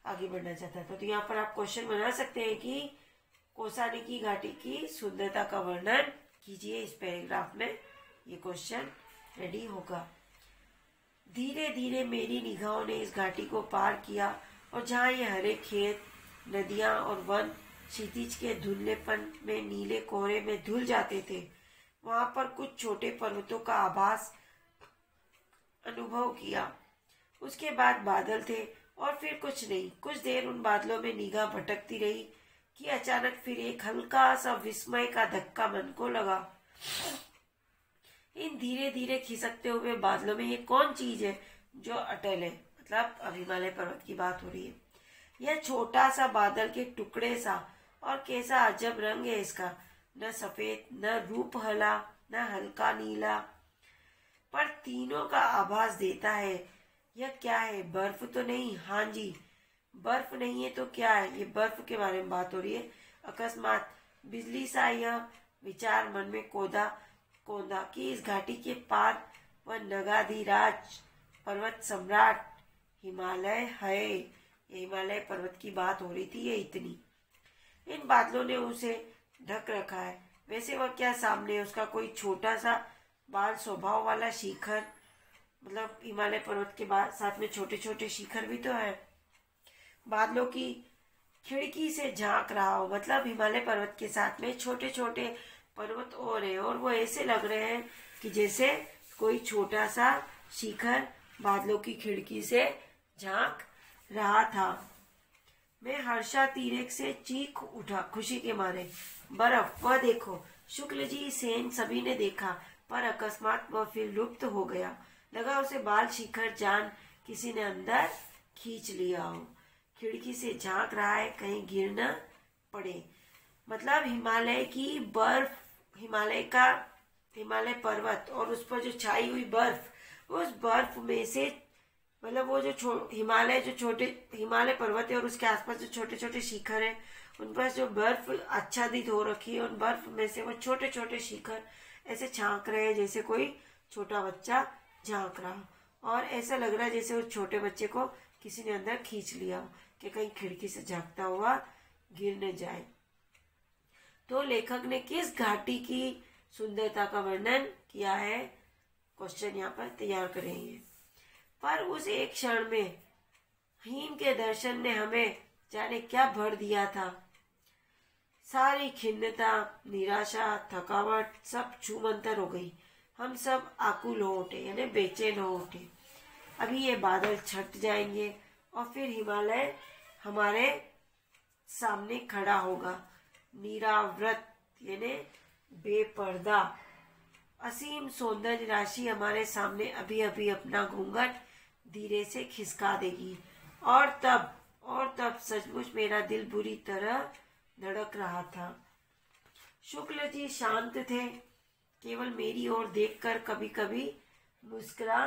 आगे बढ़ना चाहता था। तो यहाँ पर आप क्वेश्चन बना सकते हैं कि कौसानी की घाटी की सुंदरता का वर्णन कीजिए। इस पैराग्राफ में ये क्वेश्चन रेडी होगा। धीरे धीरे मेरी निगाहों ने इस घाटी को पार किया और जहाँ ये हरे खेत, नदियां और वन क्षितिज के धुंधलेपन में नीले कोहरे में धुल जाते थे, वहां पर कुछ छोटे पर्वतों का आभास अनुभव किया। उसके बाद बादल थे और फिर कुछ नहीं। कुछ देर उन बादलों में निगाह भटकती रही कि अचानक फिर एक हल्का सा विस्मय का धक्का मन को लगा। इन धीरे धीरे खिसकते हुए बादलों में ये कौन चीज है जो अटल है? मतलब अब हिमालय पर्वत की बात हो रही है। यह छोटा सा बादल के टुकड़े सा, और कैसा अजब रंग है इसका, न सफेद, न रूप हला, न हल्का नीला, पर तीनों का आभास देता है। यह क्या है? बर्फ तो नहीं? हाँ जी, बर्फ नहीं है तो क्या है? ये बर्फ के बारे में बात हो रही है। अकस्मात बिजली सा यह विचार मन में कौंधा कि इस घाटी के पार वह नगाधिराज पर्वत सम्राट हिमालय है। ये हिमालय पर्वत की बात हो रही थी। ये इतनी, इन बादलों ने उसे ढक रखा है। वैसे वह क्या सामने उसका कोई छोटा सा बाल स्वभाव वाला शिखर, मतलब हिमालय पर्वत के बाद साथ में छोटे छोटे शिखर भी तो है। बादलों की खिड़की से झांक रहा हो, मतलब हिमालय पर्वत के साथ में छोटे छोटे पर्वत और है, और वो ऐसे लग रहे हैं कि जैसे कोई छोटा सा शिखर बादलों की खिड़की से झांक रहा था। मैं हर्षातिरेक से चीख उठा खुशी के मारे। बर्फ, वह देखो! शुक्ल जी, सेन सभी ने देखा, पर अकस्मात वह फिर लुप्त हो गया। लगा उसे बाल शिखर जान किसी ने अंदर खींच लिया हो। खिड़की से झांक रहा है, कहीं गिर न पड़े। मतलब हिमालय की बर्फ, हिमालय पर्वत और उस पर जो छाई हुई बर्फ, उस बर्फ में से, मतलब वो जो हिमालय पर्वत है और उसके आसपास जो छोटे छोटे शिखर है, उन पर जो बर्फ आच्छादित हो रखी है, उन बर्फ में से वो छोटे छोटे शिखर ऐसे झांक रहे हैं जैसे कोई छोटा बच्चा झांक रहा, और ऐसा लग रहा है जैसे उस छोटे बच्चे को किसी ने अंदर खींच लिया कि कहीं खिड़की से झांकता हुआ गिर न जाए। तो लेखक ने किस घाटी की सुंदरता का वर्णन किया है? क्वेश्चन यहाँ पर तैयार करेंगे। पर उस एक क्षण में हिम के दर्शन ने हमें जाने क्या भर दिया था। सारी खिन्नता, निराशा, थकावट सब छूमंतर हो गई। हम सब आकुल हो उठे, यानी बेचैन हो उठे। अभी ये बादल छट जाएंगे और फिर हिमालय हमारे सामने खड़ा होगा, निरावृत यानी बेपर्दा। असीम सौंदर्य राशि हमारे सामने अभी अभी अपना घूंघट धीरे से खिसका देगी, और तब सचमुच मेरा दिल बुरी तरह धड़क रहा था। शुक्ल जी शांत थे, केवल मेरी ओर देखकर कभी कभी मुस्कुरा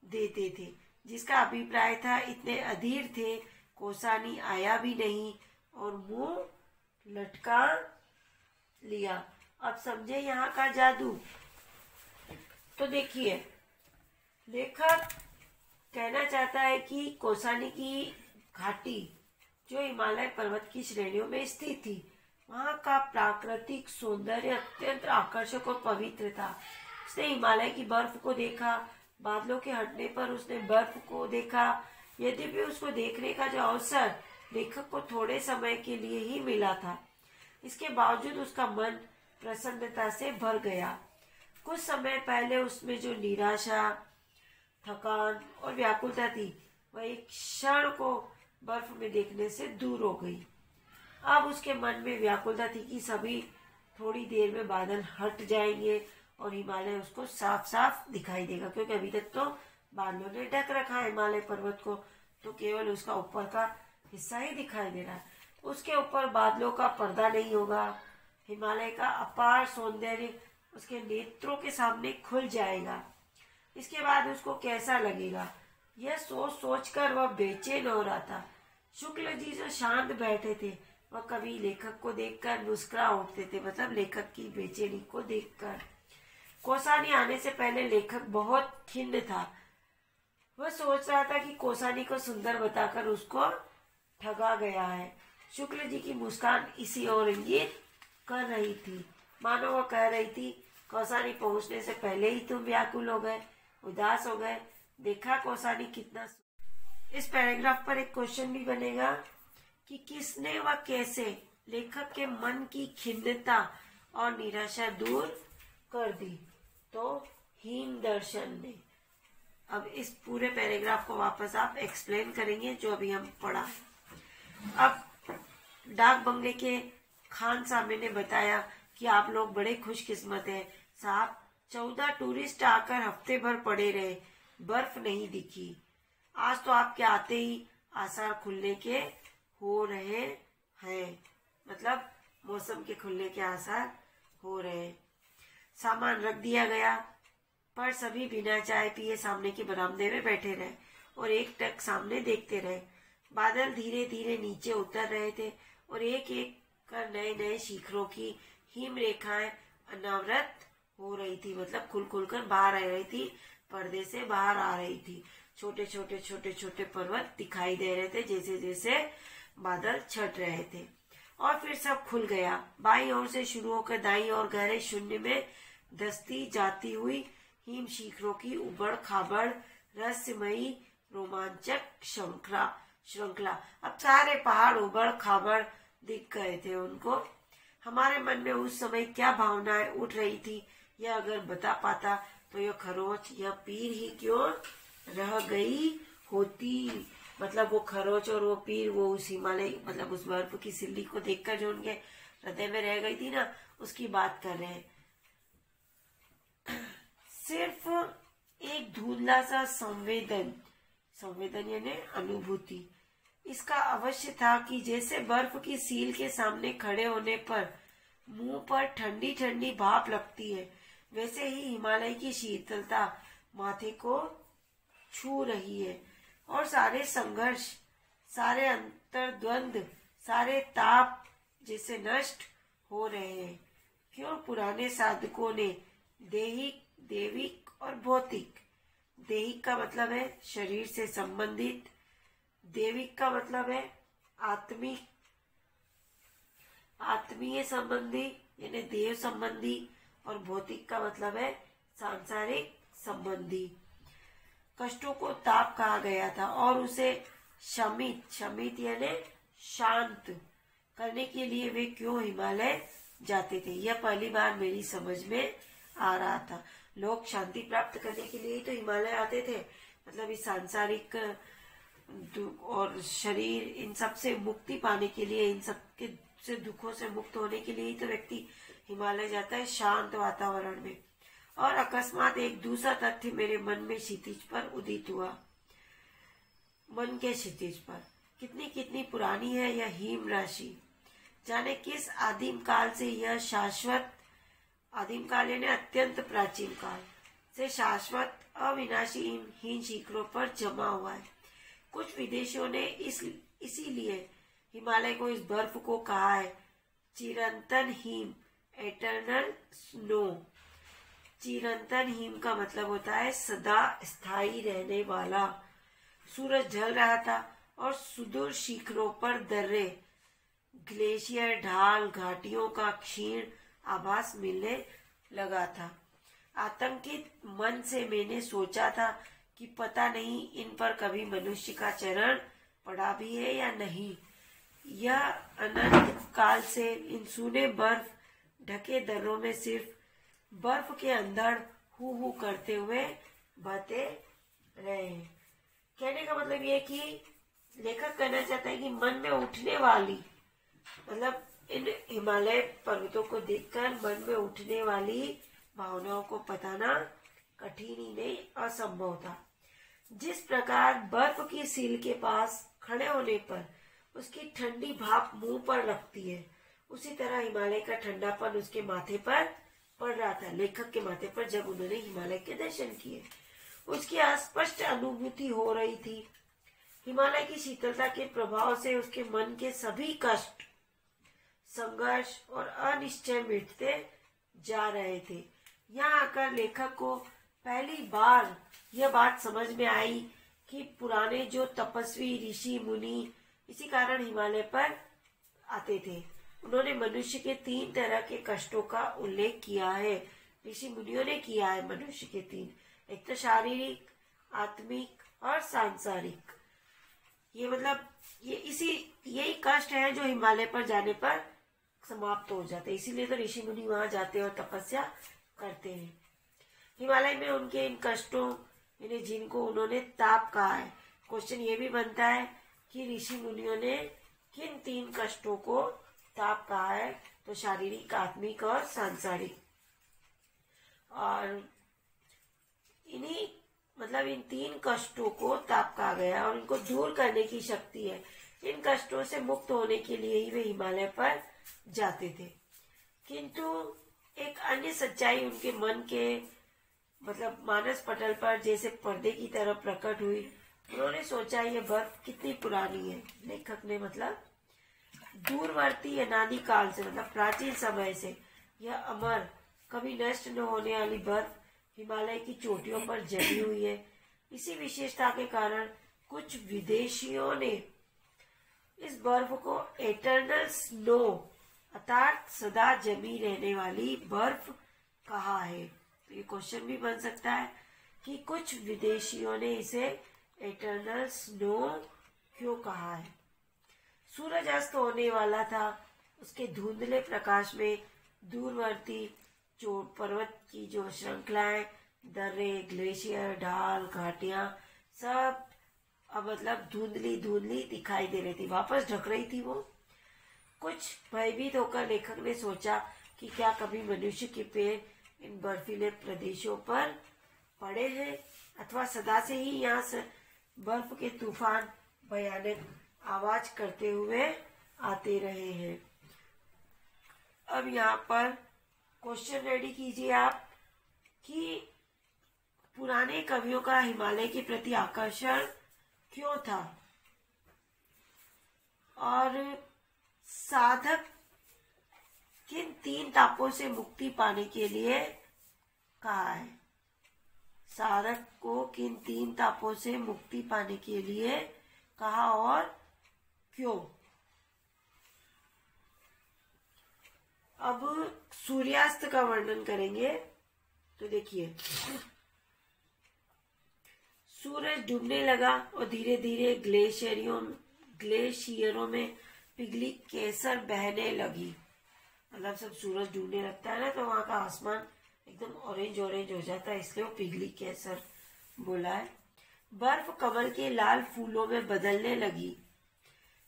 देते थे। जिसका अभिप्राय था इतने अधीर थे, कौसानी आया भी नहीं और मुंह लटका लिया। अब समझे यहाँ का जादू। तो देखिए, लेखक कहना चाहता है कि कौसानी की घाटी जो हिमालय पर्वत की श्रेणियों में स्थित थी, वहां का प्राकृतिक सौंदर्य अत्यंत आकर्षक और पवित्र था। उसने हिमालय की बर्फ को देखा, बादलों के हटने पर उसने बर्फ को देखा। यद्यपि उसको देखने का जो अवसर लेखक को थोड़े समय के लिए ही मिला था, इसके बावजूद उसका मन प्रसन्नता से भर गया। कुछ समय पहले उसमें जो निराशा, थकान और व्याकुलता थी, वह एक क्षण को बर्फ में देखने से दूर हो गई। अब उसके मन में व्याकुलता थी कि सभी थोड़ी देर में बादल हट जाएंगे और हिमालय उसको साफ साफ दिखाई देगा, क्योंकि अभी तक तो बादलों ने ढक रखा है हिमालय पर्वत को, तो केवल उसका ऊपर का हिस्सा ही दिखाई दे रहा है। उसके ऊपर बादलों का पर्दा नहीं होगा। हिमालय का अपार सौंदर्य उसके नेत्रों के सामने खुल जाएगा। इसके बाद उसको कैसा लगेगा, यह सोच सोचकर वह बेचैन हो रहा था। शुक्ल जी जो शांत बैठे थे, वह कभी लेखक को देखकर मुस्कुरा उठते थे, मतलब लेखक की बेचैनी को देखकर। कौसानी आने से पहले लेखक बहुत खिन्न था। वह सोच रहा था कि कौसानी को सुंदर बताकर उसको ठगा गया है। शुक्ल जी की मुस्कान इसी ओर इंगित कर रही थी, मानो वो कह रही थी, कौसानी पहुंचने से पहले ही तुम व्याकुल हो गए, उदास हो गए। देखा कौसानी कितना। इस पैराग्राफ पर एक क्वेश्चन भी बनेगा कि किसने व कैसे लेखक के मन की खिन्नता और निराशा दूर कर दी। तो हीन दर्शन ने। अब इस पूरे पैराग्राफ को वापस आप एक्सप्लेन करेंगे जो अभी हम पढ़ा। अब डाक बंगले के खान साहब ने बताया कि आप लोग बड़े खुशकिस्मत हैं साहब, 14 टूरिस्ट आकर हफ्ते भर पड़े रहे, बर्फ नहीं दिखी। आज तो आपके आते ही आसार खुलने के हो रहे हैं, मतलब मौसम के खुलने के आसार हो रहे। सामान रख दिया गया, पर सभी बिना चाय पिए सामने के बरामदे में बैठे रहे और एक टक सामने देखते रहे। बादल धीरे धीरे नीचे उतर रहे थे और एक एक कर नए नए शिखरों की हिम रेखाएं अनावृत हो रही थी, मतलब खुल खुल कर बाहर आ रही थी, पर्दे से बाहर आ रही थी। छोटे छोटे पर्वत दिखाई दे रहे थे जैसे जैसे बादल छट रहे थे। और फिर सब खुल गया। बाईं ओर से शुरू होकर दाईं ओर गहरे शून्य में धंसती जाती हुई हिम शिखरों की उबड़ खाबड़ रहस्यमयी रोमांचक श्रृंखला। अब सारे पहाड़ उबड़ खाबड़ दिख गए थे उनको। हमारे मन में उस समय क्या भावनाएं उठ रही थी, यह अगर बता पाता तो यह खरोच, यह पीर ही क्यों रह गई होती। मतलब वो खरोच और वो पीर, वो उस हिमालय, मतलब उस बर्फ की सिल्ली को देखकर जो उनके हृदय में रह गई थी ना, उसकी बात कर रहे हैं। सिर्फ एक धुंधला सा संवेदन यानी अनुभूति इसका अवश्य था कि जैसे बर्फ की सील के सामने खड़े होने पर मुंह पर ठंडी ठंडी भाप लगती है, वैसे ही हिमालय की शीतलता माथे को छू रही है और सारे संघर्ष, सारे अंतर्द्वंद, सारे ताप जैसे नष्ट हो रहे हैं। क्यों पुराने साधकों ने देविक और भौतिक, देहिक का मतलब है शरीर से संबंधित, देविक का मतलब है आत्मीय संबंधी यानी देव संबंधी, और भौतिक का मतलब है सांसारिक संबंधी। कष्टों को ताप कहा गया था और उसे शमित यानी शांत करने के लिए वे क्यों हिमालय जाते थे, यह पहली बार मेरी समझ में आ रहा था। लोग शांति प्राप्त करने के लिए तो हिमालय आते थे, मतलब इस सांसारिक और शरीर इन सब से मुक्ति पाने के लिए, इन सब के से दुखों से मुक्त होने के लिए ही तो व्यक्ति हिमालय जाता है, शांत वातावरण में। और अकस्मात एक दूसरा तथ्य मेरे मन में क्षितिज पर उदित हुआ। मन के क्षितिज पर कितनी कितनी पुरानी है यह हिम राशि, जाने किस आदिम काल से यह शाश्वत, आदिम काल यानी अत्यंत प्राचीन काल से शाश्वत अविनाशी हिम शिखरों पर जमा हुआ है। कुछ विदेशियों ने इसीलिए हिमालय को, इस बर्फ को कहा है चिरंतन हिम, एटर्नल स्नो। चिरंतन हिम का मतलब होता है सदा स्थायी रहने वाला। सूरज ढल रहा था और सुदूर शिखरों पर दर्रे, ग्लेशियर, ढाल, घाटियों का क्षीण आभास मिलने लगा था। आतंकित मन से मैंने सोचा था कि पता नहीं इन पर कभी मनुष्य का चरण पड़ा भी है या नहीं। यह अनंत काल से इन सूने बर्फ ढके दर्रों में सिर्फ बर्फ के अंदर हु करते हुए बहते रहे हैं। कहने का मतलब ये कि लेखक कहना चाहता है कि मन में उठने वाली, मतलब इन हिमालय पर्वतों को देखकर मन में उठने वाली भावनाओं को बताना कठिन ही नहीं असंभव था। जिस प्रकार बर्फ की सील के पास खड़े होने पर उसकी ठंडी भाप मुंह पर लगती है, उसी तरह हिमालय का ठंडापन उसके माथे पर पड़ रहा था, लेखक के माथे पर, जब उन्होंने हिमालय के दर्शन किए। उसकी अस्पष्ट अनुभूति हो रही थी। हिमालय की शीतलता के प्रभाव से उसके मन के सभी कष्ट, संघर्ष और अनिश्चय मिटते जा रहे थे। यहाँ आकर लेखक को पहली बार यह बात समझ में आई कि पुराने जो तपस्वी ऋषि मुनि इसी कारण हिमालय पर आते थे। उन्होंने मनुष्य के 3 तरह के कष्टों का उल्लेख किया है। ऋषि मुनियों ने किया है मनुष्य के 3, एक तो शारीरिक, आत्मिक और सांसारिक। ये मतलब यही कष्ट है जो हिमालय पर जाने पर समाप्त हो जाते हैं। इसीलिए तो ऋषि मुनि वहां जाते हैं और तपस्या करते हैं। हिमालय में उनके इन कष्टों, इन्हें जिनको उन्होंने ताप कहा है। क्वेश्चन ये भी बनता है कि ऋषि मुनियों ने किन 3 कष्टों को ताप कहा है, तो शारीरिक, आत्मिक और सांसारिक। और इन्हीं मतलब इन 3 कष्टों को ताप कहा गया और इनको दूर करने की शक्ति है। इन कष्टों से मुक्त होने के लिए ही वे हिमालय पर जाते थे। किंतु एक अन्य सच्चाई उनके मन के मतलब मानस पटल पर जैसे पर्दे की तरह प्रकट हुई। उन्होंने सोचा ये बर्फ कितनी पुरानी है। लेखक ने मतलब दूरवर्ती अनादि काल से मतलब प्राचीन समय से यह अमर, कभी नष्ट न होने वाली बर्फ हिमालय की चोटियों पर जमी हुई है। इसी विशेषता के कारण कुछ विदेशियों ने इस बर्फ को एटर्नल स्नो अर्थात सदा जमी रहने वाली बर्फ कहा है। तो ये क्वेश्चन भी बन सकता है कि कुछ विदेशियों ने इसे एटर्नल स्नो क्यों कहा है। सूरज अस्त होने वाला था। उसके धुंधले प्रकाश में दूरवर्ती चोट पर्वत की जो श्रृंखलाएं, दर्रे, ग्लेशियर, ढाल, घाटियां सब अब मतलब धुंधली दिखाई दे रही थी, वापस ढक रही थी वो। कुछ भयभीत होकर लेखक ने सोचा कि क्या कभी मनुष्य के पैर इन बर्फीले प्रदेशों पर पड़े हैं अथवा सदा से ही यहाँ से बर्फ के तूफान भयानक आवाज करते हुए आते रहे हैं। अब यहाँ पर क्वेश्चन रेडी कीजिए आप कि पुराने कवियों का हिमालय के प्रति आकर्षण क्यों था और साधक किन 3 तापों से मुक्ति पाने के लिए कहा है। साधक को किन 3 तापों से मुक्ति पाने के लिए कहा और क्यों। अब सूर्यास्त का वर्णन करेंगे। तो देखिए, सूरज डूबने लगा और धीरे धीरे ग्लेशियरों में पिघली केसर बहने लगी। मतलब सब सूरज डूबने लगता है ना, तो वहां का आसमान एकदम ऑरेंज हो जाता है, इसलिए वो पिघली केसर बोला है। बर्फ कमल के लाल फूलों में बदलने लगी।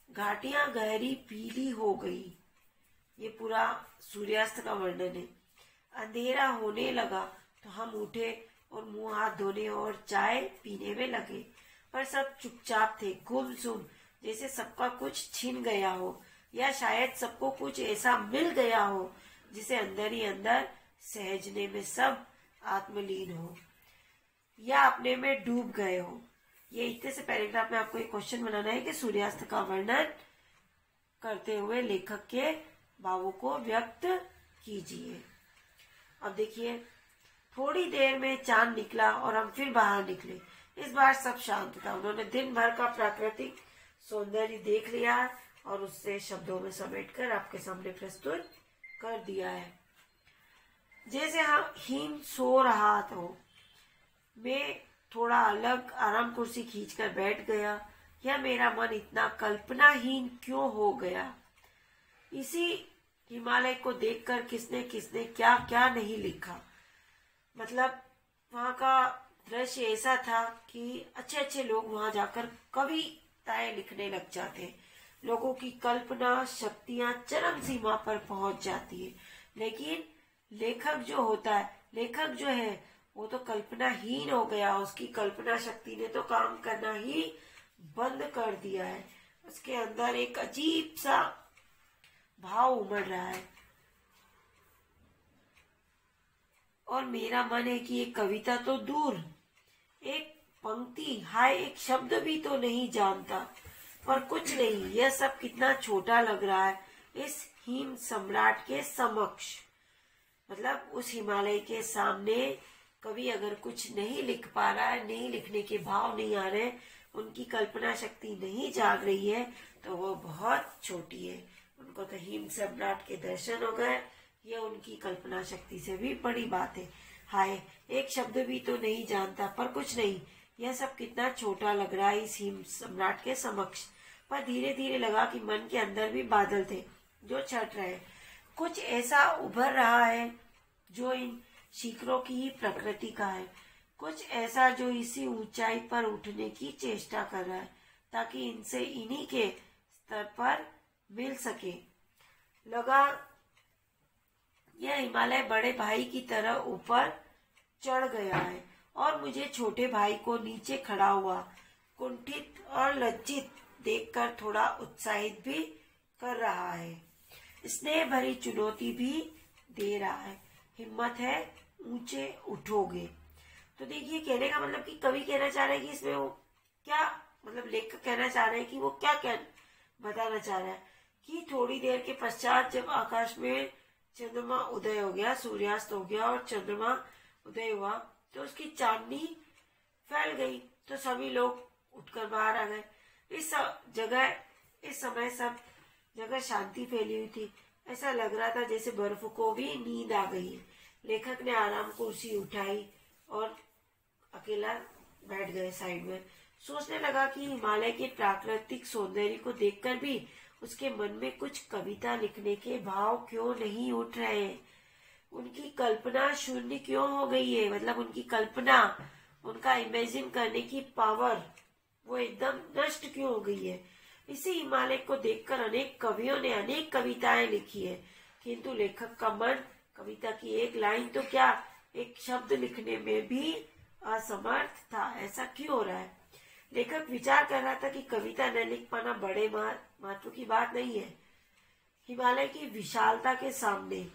घाटियां गहरी पीली हो गई। ये पूरा सूर्यास्त का वर्णन है। अंधेरा होने लगा तो हम उठे और मुंह हाथ धोने और चाय पीने में लगे, पर सब चुपचाप थे, गुमसुम, जैसे सबका कुछ छिन गया हो या शायद सबको कुछ ऐसा मिल गया हो जिसे अंदर ही अंदर सहजने में सब आत्मलीन हो या अपने में डूब गए हो। ये इतने से पैराग्राफ में आपको एक क्वेश्चन बनाना है कि सूर्यास्त का वर्णन करते हुए लेखक के भावों को व्यक्त कीजिए। अब देखिए, थोड़ी देर में चांद निकला और हम फिर बाहर निकले। इस बार सब शांत था। उन्होंने दिन भर का प्राकृतिक सौंदर्य देख लिया और उससे शब्दों में समेटकर आपके सामने प्रस्तुत कर दिया है। जैसे हिम सो रहा था, मैं थोड़ा अलग आराम कुर्सी खींचकर बैठ गया। या मेरा मन इतना कल्पनाहीन क्यों हो गया। इसी हिमालय को देखकर किसने किसने क्या क्या नहीं लिखा। मतलब वहां का दृश्य ऐसा था कि अच्छे अच्छे लोग वहां जाकर कविताएं लिखने लग जाते। लोगों की कल्पना शक्तियां चरम सीमा पर पहुंच जाती है। लेकिन लेखक जो है वो तो कल्पनाहीन हो गया। उसकी कल्पना शक्ति ने तो काम करना ही बंद कर दिया है। उसके अंदर एक अजीब सा भाव उमड़ रहा है और मेरा मन है कि एक कविता तो दूर, एक पंक्ति, हाय एक शब्द भी तो नहीं जानता। पर कुछ नहीं, यह सब कितना छोटा लग रहा है इस हिम सम्राट के समक्ष। मतलब उस हिमालय के सामने कवि अगर कुछ नहीं लिख पा रहा है, नहीं लिखने के भाव नहीं आ रहे, उनकी कल्पना शक्ति नहीं जाग रही है, तो वो बहुत छोटी है। उनको तो हिम सम्राट के दर्शन हो गए। ये उनकी कल्पना शक्ति से भी बड़ी बात है। हाय, एक शब्द भी तो नहीं जानता, पर कुछ नहीं, यह सब कितना छोटा लग रहा है इस हिम सम्राट के समक्ष। पर धीरे धीरे लगा कि मन के अंदर भी बादल थे जो छट रहे। कुछ ऐसा उभर रहा है जो इन शिखरों की ही प्रकृति का है, कुछ ऐसा जो इसी ऊंचाई पर उठने की चेष्टा कर रहा है ताकि इनसे इन्हीं के स्तर पर मिल सके। लगा यह हिमालय बड़े भाई की तरह ऊपर चढ़ गया है और मुझे छोटे भाई को नीचे खड़ा हुआ कुंठित और लज्जित देखकर थोड़ा उत्साहित भी कर रहा है। स्नेह भरी चुनौती भी दे रहा है। हिम्मत है, ऊंचे उठोगे। तो देखिए, कहने का मतलब कि कवि कहना चाह रहे हैं कि इसमें वो क्या, मतलब लेखक कहना चाह रहे हैं कि वो क्या बताना चाह रहा है कि थोड़ी देर के पश्चात जब आकाश में चंद्रमा उदय हो गया, सूर्यास्त हो गया और चंद्रमा उदय हुआ, तो उसकी चांदनी फैल गई, तो सभी लोग उठकर बाहर आ गए। इस समय सब जगह शांति फैली हुई थी। ऐसा लग रहा था जैसे बर्फ को भी नींद आ गई है। लेखक ने आराम कुर्सी उठाई और अकेला बैठ गए साइड में। सोचने लगा कि हिमालय के प्राकृतिक सौंदर्य को देखकर भी उसके मन में कुछ कविता लिखने के भाव क्यों नहीं उठ रहे हैं। उनकी कल्पना शून्य क्यों हो गई है, मतलब उनकी कल्पना, उनका इमेजिन करने की पावर वो एकदम नष्ट क्यों हो गई है। इसी हिमालय को देखकर अनेक कवियों ने अनेक कविताएं लिखी है, किंतु लेखक का मन कविता की एक लाइन तो क्या, एक शब्द लिखने में भी असमर्थ था। ऐसा क्यों हो रहा है? लेखक विचार कर रहा था कि कविता न लिख पाना बड़े महत्व की बात नहीं है। हिमालय की विशालता के सामने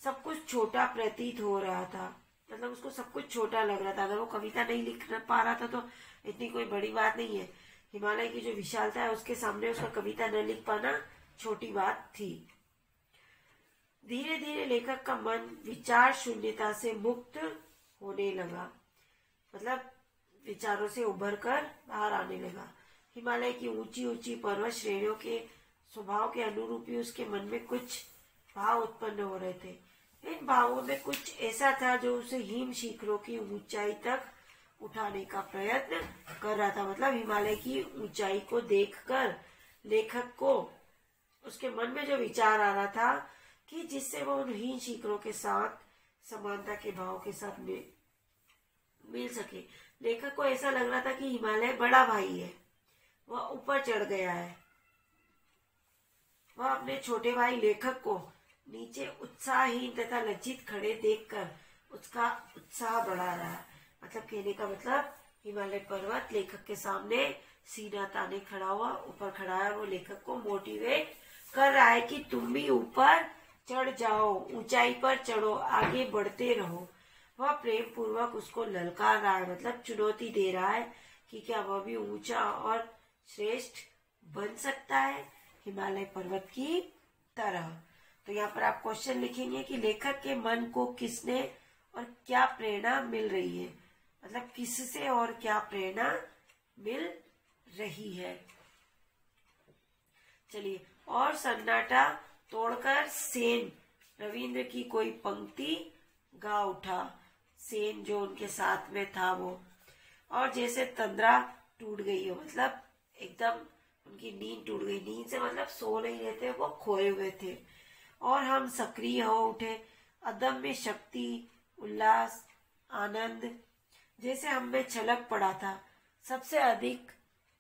सब कुछ छोटा प्रतीत हो रहा था, मतलब उसको सब कुछ छोटा लग रहा था। अगर वो कविता नहीं लिख पा रहा था तो इतनी कोई बड़ी बात नहीं है। हिमालय की जो विशालता है उसके सामने उसका कविता न लिख पाना छोटी बात थी। धीरे धीरे लेखक का मन विचार शून्यता से मुक्त होने लगा, मतलब विचारों से उभरकर बाहर आने लगा। हिमालय की ऊंची ऊंची पर्वत श्रेणियों के स्वभाव के अनुरूप ही उसके मन में कुछ भाव उत्पन्न हो रहे थे। इन भावों में कुछ ऐसा था जो उसे हिम शिखरों की ऊंचाई तक उठाने का प्रयत्न कर रहा था। मतलब हिमालय की ऊंचाई को देखकर लेखक को उसके मन में जो विचार आ रहा था कि जिससे वो उन हिम शिखरों के साथ समानता के भाव के साथ मिल सके। लेखक को ऐसा लग रहा था कि हिमालय बड़ा भाई है, वह ऊपर चढ़ गया है। वह अपने छोटे भाई लेखक को नीचे उत्साहहीन तथा लज्जित खड़े देखकर उसका उत्साह बढ़ा रहा है। मतलब कहने का मतलब हिमालय पर्वत लेखक के सामने सीना ताने खड़ा हुआ ऊपर खड़ा है। वो लेखक को मोटिवेट कर रहा है कि तुम भी ऊपर चढ़ जाओ, ऊंचाई पर चढ़ो, आगे बढ़ते रहो। वह प्रेम पूर्वक उसको ललकार रहा है, मतलब चुनौती दे रहा है कि क्या वह भी ऊंचा और श्रेष्ठ बन सकता है हिमालय पर्वत की तरह। तो यहाँ पर आप क्वेश्चन लिखेंगे कि लेखक के मन को किसने और क्या प्रेरणा मिल रही है, मतलब किससे और क्या प्रेरणा मिल रही है। चलिए, और सन्नाटा तोड़कर सेन रविंद्र की कोई पंक्ति गा उठा। सेन जो उनके साथ में था वो, और जैसे तंद्रा टूट गई हो, मतलब एकदम उनकी नींद टूट गई। नींद से मतलब सो नहीं रहे थे, वो खोए हुए थे। और हम सक्रिय हो उठे, अदम्य शक्ति, उल्लास, आनंद जैसे हम में छलक पड़ा था। सबसे अधिक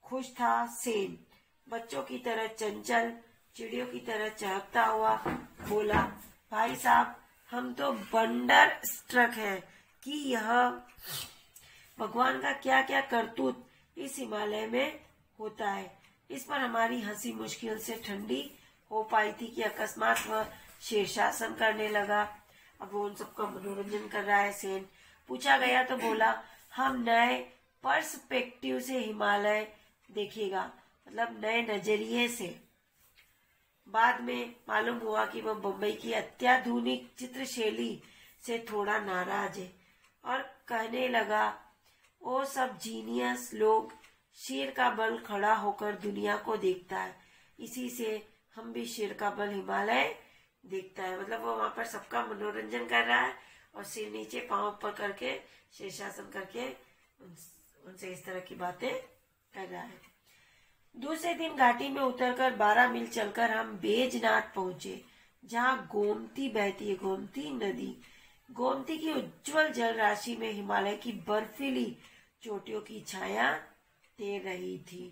खुश था सेन। बच्चों की तरह चंचल, चिड़ियों की तरह चहकता हुआ बोला, भाई साहब, हम तो वंडर स्ट्रक है कि यह भगवान का क्या क्या करतूत इस हिमालय में होता है। इस पर हमारी हंसी मुश्किल से ठंडी हो पाई थी कि अकस्मात वह शीर्षासन करने लगा। अब वो उन सबका मनोरंजन कर रहा है सेन। पूछा गया तो बोला, हम नए पर्सपेक्टिव से हिमालय देखेगा, मतलब नए नजरिए से। बाद में मालूम हुआ कि वह बम्बई की अत्याधुनिक चित्रशैली से थोड़ा नाराज है और कहने लगा, वो सब जीनियस लोग शेर का बल खड़ा होकर दुनिया को देखता है, इसी से हम भी सिर का बल हिमालय देखता है। मतलब वो वहां पर सबका मनोरंजन कर रहा है और सिर नीचे पांव ऊपर करके शीर्षासन करके उनसे इस तरह की बातें कर रहा है। दूसरे दिन घाटी में उतरकर 12 मील चलकर हम बैजनाथ पहुंचे, जहां गोमती बहती है, गोमती नदी। गोमती की उज्जवल जल राशि में हिमालय की बर्फीली चोटियों की छाया तैर रही थी।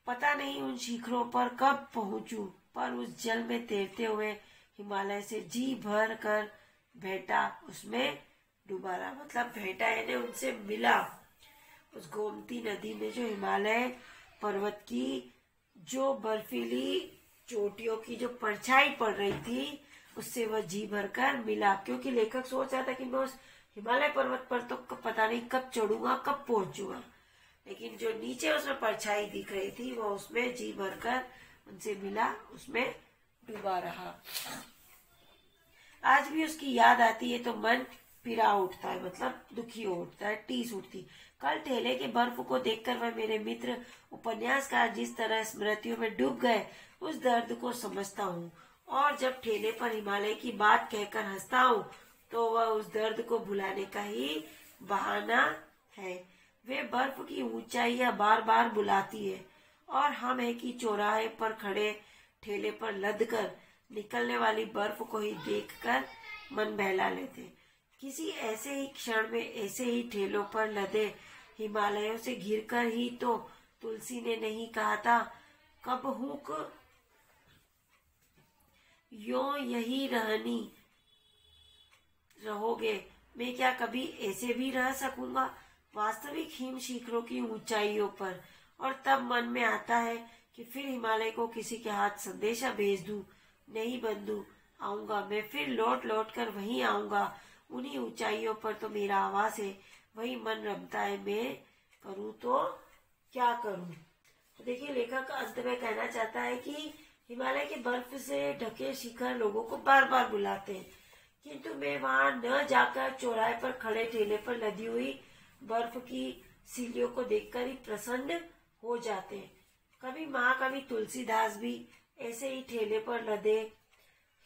पता नहीं उन शिखरों पर कब पहुंचूं, पर उस जल में तैरते हुए हिमालय से जी भर कर भेंटा उसमें डूबा रहा। मतलब भेंटा यानी उनसे मिला। उस गोमती नदी में जो हिमालय पर्वत की जो बर्फीली चोटियों की जो परछाई पड़ रही थी, उससे वह जी भरकर मिला। क्योंकि लेखक सोच रहा था कि मैं उस हिमालय पर्वत पर तो पता नहीं कब चढ़ूंगा, कब पहुंचूंगा, लेकिन जो नीचे उसमें परछाई दिख रही थी वो उसमें जी भरकर उनसे मिला, उसमें डूबा रहा। आज भी उसकी याद आती है तो मन पिरा उठता है, मतलब दुखी हो उठता है, टीस उठती। कल ठेले के बर्फ को देखकर वह मेरे मित्र उपन्यासकार जिस तरह स्मृतियों में डूब गए, उस दर्द को समझता हूँ। और जब ठेले पर हिमालय की बात कहकर हंसता हूँ तो वह उस दर्द को भुलाने का ही बहाना है। वे बर्फ की ऊंचाइयां बार बार बुलाती है और हम है कि चौराहे पर खड़े ठेले पर लदकर निकलने वाली बर्फ को ही देखकर मन बहला लेते। किसी ऐसे ही क्षण में ऐसे ही ठेलों पर लदे हिमालयों से घिरकर ही तो तुलसी ने नहीं कहा था, कब हुक यो यही रहनी रहोगे, मैं क्या कभी ऐसे भी रह सकूंगा वास्तविक हिम शिखरों की ऊंचाइयों पर। और तब मन में आता है कि फिर हिमालय को किसी के हाथ संदेशा भेज दूं। नहीं बंधु, आऊंगा मैं, फिर लौट लौट कर वहीं आऊंगा। उन्हीं ऊंचाइयों पर तो मेरा आवास है, वही मन रमता है। मैं करूं तो क्या करूं। तो देखिए लेखक अंत में कहना चाहता है कि हिमालय के बर्फ से ढके शिखर लोगों को बार बार बुलाते हैं, किंतु मैं वहां न जाकर चौराहे पर खड़े ठेले पर लदी हुई बर्फ की सीढ़ियों को देखकर ही प्रसन्न हो जाते हैं। कभी महाकवि तुलसीदास भी ऐसे ही ठेले पर लदे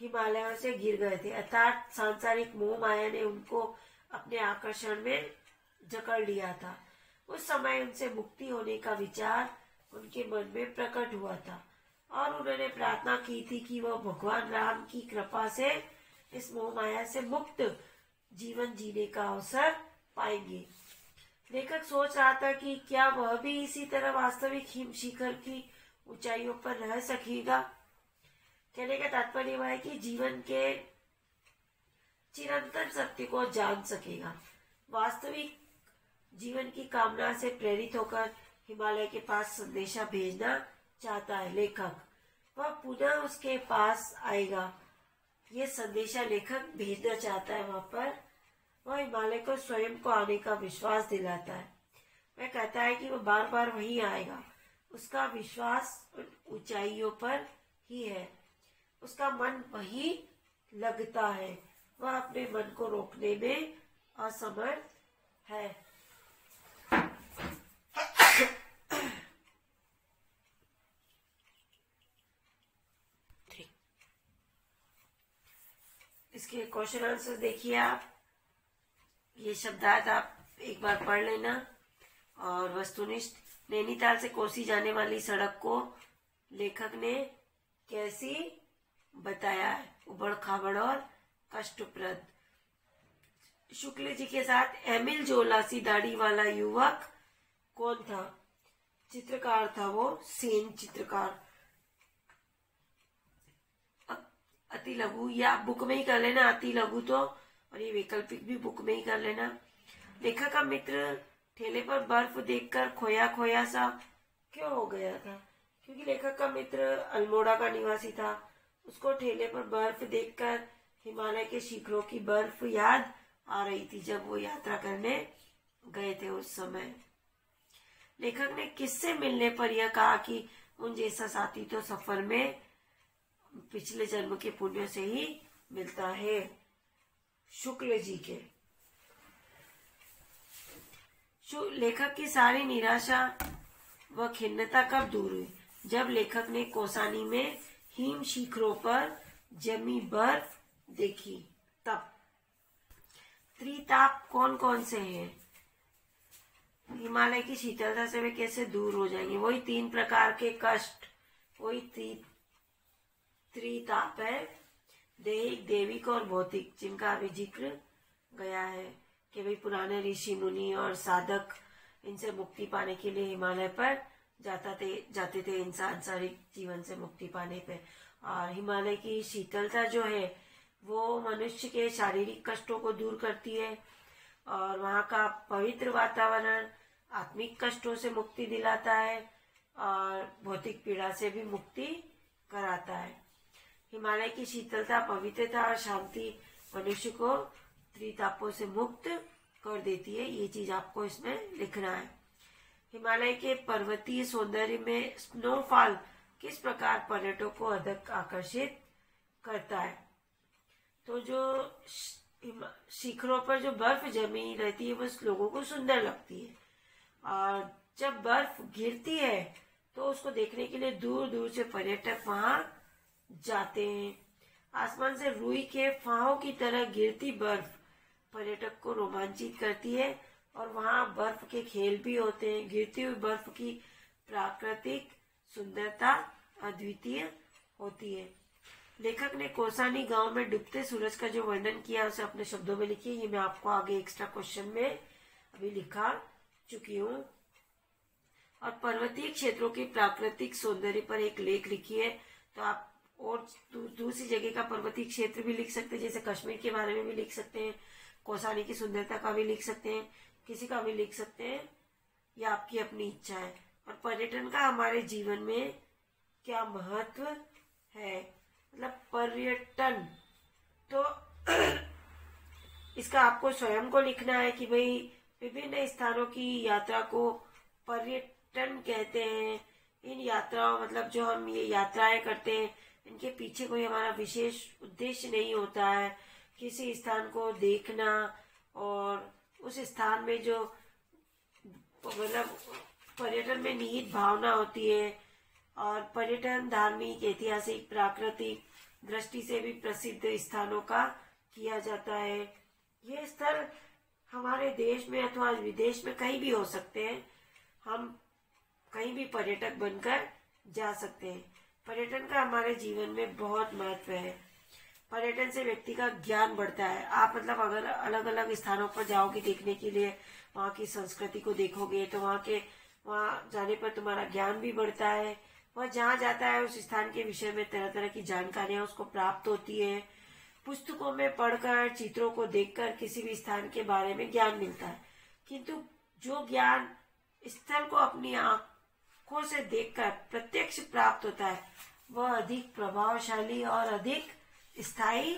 हिमालयों से गिर गए थे, अर्थात सांसारिक मोह माया ने उनको अपने आकर्षण में जकड़ लिया था। उस समय उनसे मुक्ति होने का विचार उनके मन में प्रकट हुआ था और उन्होंने प्रार्थना की थी कि वह भगवान राम की कृपा से इस मोह माया से मुक्त जीवन जीने का अवसर पाएंगे। लेखक सोच रहा था कि क्या वह भी इसी तरह वास्तविक हिम शिखर की ऊंचाइयों पर रह सकेगा। कहने का तात्पर्य यह है कि जीवन के चिरंतन सत्य को जान सकेगा। वास्तविक जीवन की कामना से प्रेरित होकर हिमालय के पास संदेशा भेजना चाहता है लेखक। वह पुनः उसके पास आएगा, ये संदेशा लेखक भेजना चाहता है। वहां पर वह हिमालय को स्वयं को आने का विश्वास दिलाता है। वह कहता है कि वह बार बार वहीं आएगा। उसका विश्वास ऊंचाइयों पर ही है, उसका मन वहीं लगता है। वह अपने मन को रोकने में असमर्थ है। इसके क्वेश्चन आंसर देखिए आप। ये शब्दार्थ आप एक बार पढ़ लेना। और वस्तुनिष्ठ, नैनीताल से कोसी जाने वाली सड़क को लेखक ने कैसी बताया है, उबड़ खाबड़ और कष्टप्रद। शुक्ल जी के साथ एमिल जोलासी दाढ़ी वाला युवक कौन था? चित्रकार था वो, सेन चित्रकार। अति लघु, या बुक में ही कर लेना अति लघु तो, और ये वैकल्पिक भी बुक में ही कर लेना। लेखक का मित्र ठेले पर बर्फ देखकर खोया खोया सा क्यों हो गया था? क्योंकि लेखक का मित्र अल्मोड़ा का निवासी था। उसको ठेले पर बर्फ देखकर हिमालय के शिखरों की बर्फ याद आ रही थी जब वो यात्रा करने गए थे उस समय। लेखक ने किससे मिलने पर यह कहा कि उन जैसा साथी तो सफर में पिछले जन्म के पुण्य से ही मिलता है? शुक्ल जी के। लेखक की सारी निराशा व खिन्नता कब दूर हुई? जब लेखक ने कौसानी में हिम शिखरों पर जमी बर्फ देखी तब। त्रिताप कौन कौन से हैं? हिमालय की शीतलता से वे कैसे दूर हो जाएंगे? वही 3 प्रकार के कष्ट, वही त्रिताप है, दैहिक, दैविक और भौतिक, जिनका अभी जिक्र गया है कि भाई पुराने ऋषि मुनि और साधक इनसे मुक्ति पाने के लिए हिमालय पर जाते थे इंसान सांसारिक जीवन से मुक्ति पाने पे। और हिमालय की शीतलता जो है वो मनुष्य के शारीरिक कष्टों को दूर करती है और वहाँ का पवित्र वातावरण आत्मिक कष्टों से मुक्ति दिलाता है और भौतिक पीड़ा से भी मुक्ति कराता है। हिमालय की शीतलता, पवित्रता और शांति मनुष्य को त्रितापों से मुक्त कर देती है। ये चीज आपको इसमें लिखना है। हिमालय के पर्वतीय सौंदर्य में स्नोफॉल किस प्रकार पर्यटकों को अधिक आकर्षित करता है? तो जो शिखरों पर जो बर्फ जमी रहती है वो लोगों को सुंदर लगती है और जब बर्फ गिरती है तो उसको देखने के लिए दूर दूर से पर्यटक वहां जाते हैं। आसमान से रुई के फाहों की तरह गिरती बर्फ पर्यटक को रोमांचित करती है और वहां बर्फ के खेल भी होते हैं। गिरती हुई बर्फ की प्राकृतिक सुंदरता अद्वितीय होती है। लेखक ने कौसानी गांव में डूबते सूरज का जो वर्णन किया उसे अपने शब्दों में लिखिए। ये मैं आपको आगे एक्स्ट्रा क्वेश्चन में अभी लिखा चुकी हूँ। और पर्वतीय क्षेत्रों की प्राकृतिक सौंदर्य पर एक लेख लिखिए। तो आप और दूसरी जगह का पर्वतीय क्षेत्र भी लिख सकते हैं, जैसे कश्मीर के बारे में भी लिख सकते हैं, कौसानी की सुंदरता का भी लिख सकते हैं, किसी का भी लिख सकते हैं, यह आपकी अपनी इच्छा है। और पर्यटन का हमारे जीवन में क्या महत्व है, मतलब पर्यटन, तो इसका आपको स्वयं को लिखना है कि भाई विभिन्न स्थानों की यात्रा को पर्यटन कहते हैं। इन यात्राओं मतलब जो हम ये यात्राएं करते हैं इनके पीछे कोई हमारा विशेष उद्देश्य नहीं होता है। किसी स्थान को देखना और उस स्थान में जो मतलब पर्यटन में निहित भावना होती है। और पर्यटन धार्मिक, ऐतिहासिक, प्राकृतिक दृष्टि से भी प्रसिद्ध स्थानों का किया जाता है। ये स्थल हमारे देश में अथवा विदेश में कहीं भी हो सकते हैं। हम कहीं भी पर्यटक बनकर जा सकते हैं। पर्यटन का हमारे जीवन में बहुत महत्व है। पर्यटन से व्यक्ति का ज्ञान बढ़ता है। आप मतलब अगर अलग अलग स्थानों पर जाओगे देखने के लिए, वहाँ की संस्कृति को देखोगे तो वहाँ जाने पर तुम्हारा ज्ञान भी बढ़ता है। वह जहाँ जाता है उस स्थान के विषय में तरह तरह की जानकारियां उसको प्राप्त होती है। पुस्तकों में पढ़कर, चित्रों को देखकर किसी भी स्थान के बारे में ज्ञान मिलता है, किंतु जो ज्ञान स्थल को अपनी आंखों से देखकर प्रत्यक्ष प्राप्त होता है वह अधिक प्रभावशाली और अधिक स्थायी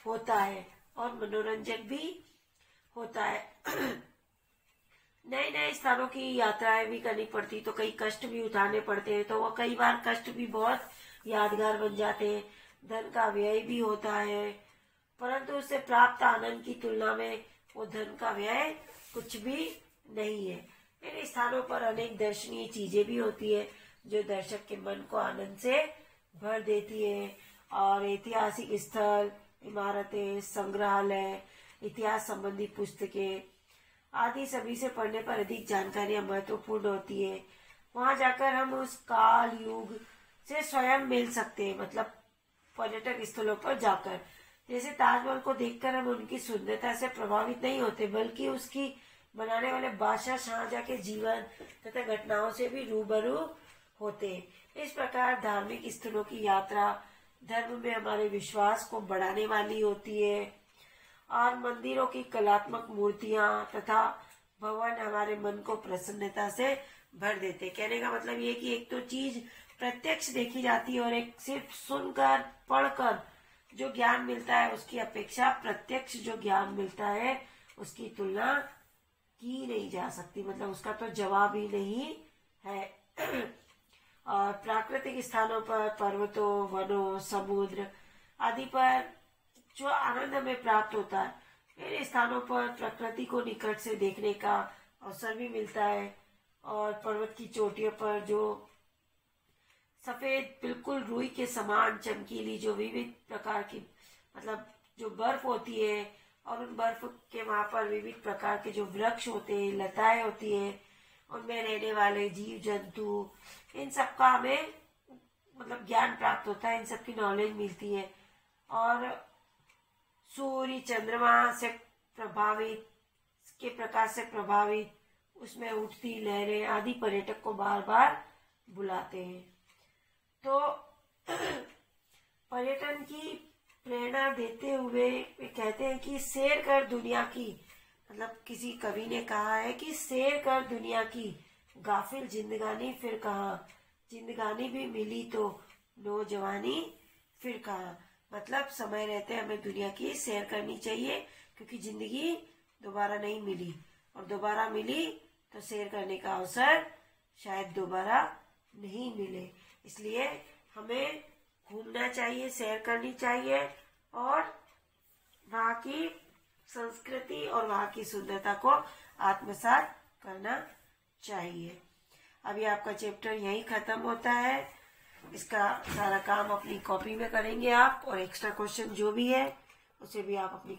होता है और मनोरंजक भी होता है। नए नए स्थानों की यात्राएं भी करनी पड़ती तो कई कष्ट भी उठाने पड़ते हैं, तो वह कई बार कष्ट भी बहुत यादगार बन जाते हैं। धन का व्यय भी होता है, परंतु उससे प्राप्त आनंद की तुलना में वो धन का व्यय कुछ भी नहीं है। इन स्थानों पर अनेक दर्शनीय चीजें भी होती है जो दर्शक के मन को आनंद से भर देती है। और ऐतिहासिक स्थल, इमारतें, संग्रहालय, इतिहास संबंधी पुस्तकें आदि सभी से पढ़ने पर अधिक जानकारियां महत्वपूर्ण होती है। वहां जाकर हम उस काल युग से स्वयं मिल सकते हैं, मतलब पर्यटक स्थलों पर जाकर। जैसे ताजमहल को देखकर हम उनकी सुंदरता से प्रभावित नहीं होते, बल्कि उसकी बनाने वाले बादशाह शाहजहां के जीवन तथा घटनाओं से भी रूबरू होते हैं। इस प्रकार धार्मिक स्थलों की यात्रा धर्म में हमारे विश्वास को बढ़ाने वाली होती है और मंदिरों की कलात्मक मूर्तियां तथा भवन हमारे मन को प्रसन्नता से भर देते। कहने का मतलब ये कि एक तो चीज प्रत्यक्ष देखी जाती है और एक सिर्फ सुनकर पढ़कर जो ज्ञान मिलता है उसकी अपेक्षा प्रत्यक्ष जो ज्ञान मिलता है उसकी तुलना की नहीं जा सकती, मतलब उसका तो जवाब ही नहीं है। और प्राकृतिक स्थानों पर, पर्वतों, वनों, समुद्र आदि पर जो आनंद हमें प्राप्त होता है, इन स्थानों पर प्रकृति को निकट से देखने का अवसर भी मिलता है। और पर्वत की चोटियों पर जो सफेद बिल्कुल रुई के समान चमकीली जो विविध प्रकार की मतलब जो बर्फ होती है और उन बर्फ के वहां पर विविध प्रकार के जो वृक्ष होते हैं, लताएं होती है, उनमें रहने वाले जीव जंतु, इन सब का हमें मतलब ज्ञान प्राप्त होता है, इन सब की नॉलेज मिलती है। और सूर्य चंद्रमा से प्रभावित के प्रकाश से प्रभावित उसमें उठती लहरें आदि पर्यटक को बार बार बुलाते हैं। तो पर्यटन की प्रेरणा देते हुए वे कहते हैं कि सैर कर दुनिया की, मतलब किसी कवि ने कहा है कि सैर कर दुनिया की, गाफिल जिंदगानी फिर कहाँ, जिंदगानी भी मिली तो नौजवानी फिर कहाँ। मतलब समय रहते हमें दुनिया की सैर करनी चाहिए, क्योंकि जिंदगी दोबारा नहीं मिली, और दोबारा मिली तो सैर करने का अवसर शायद दोबारा नहीं मिले। इसलिए हमें घूमना चाहिए, सैर करनी चाहिए और वहाँ की संस्कृति और वहाँ की सुंदरता को आत्मसात करना चाहिए। अभी आपका चैप्टर यहीं खत्म होता है। इसका सारा काम अपनी कॉपी में करेंगे आप, और एक्स्ट्रा क्वेश्चन जो भी है उसे भी आप अपनी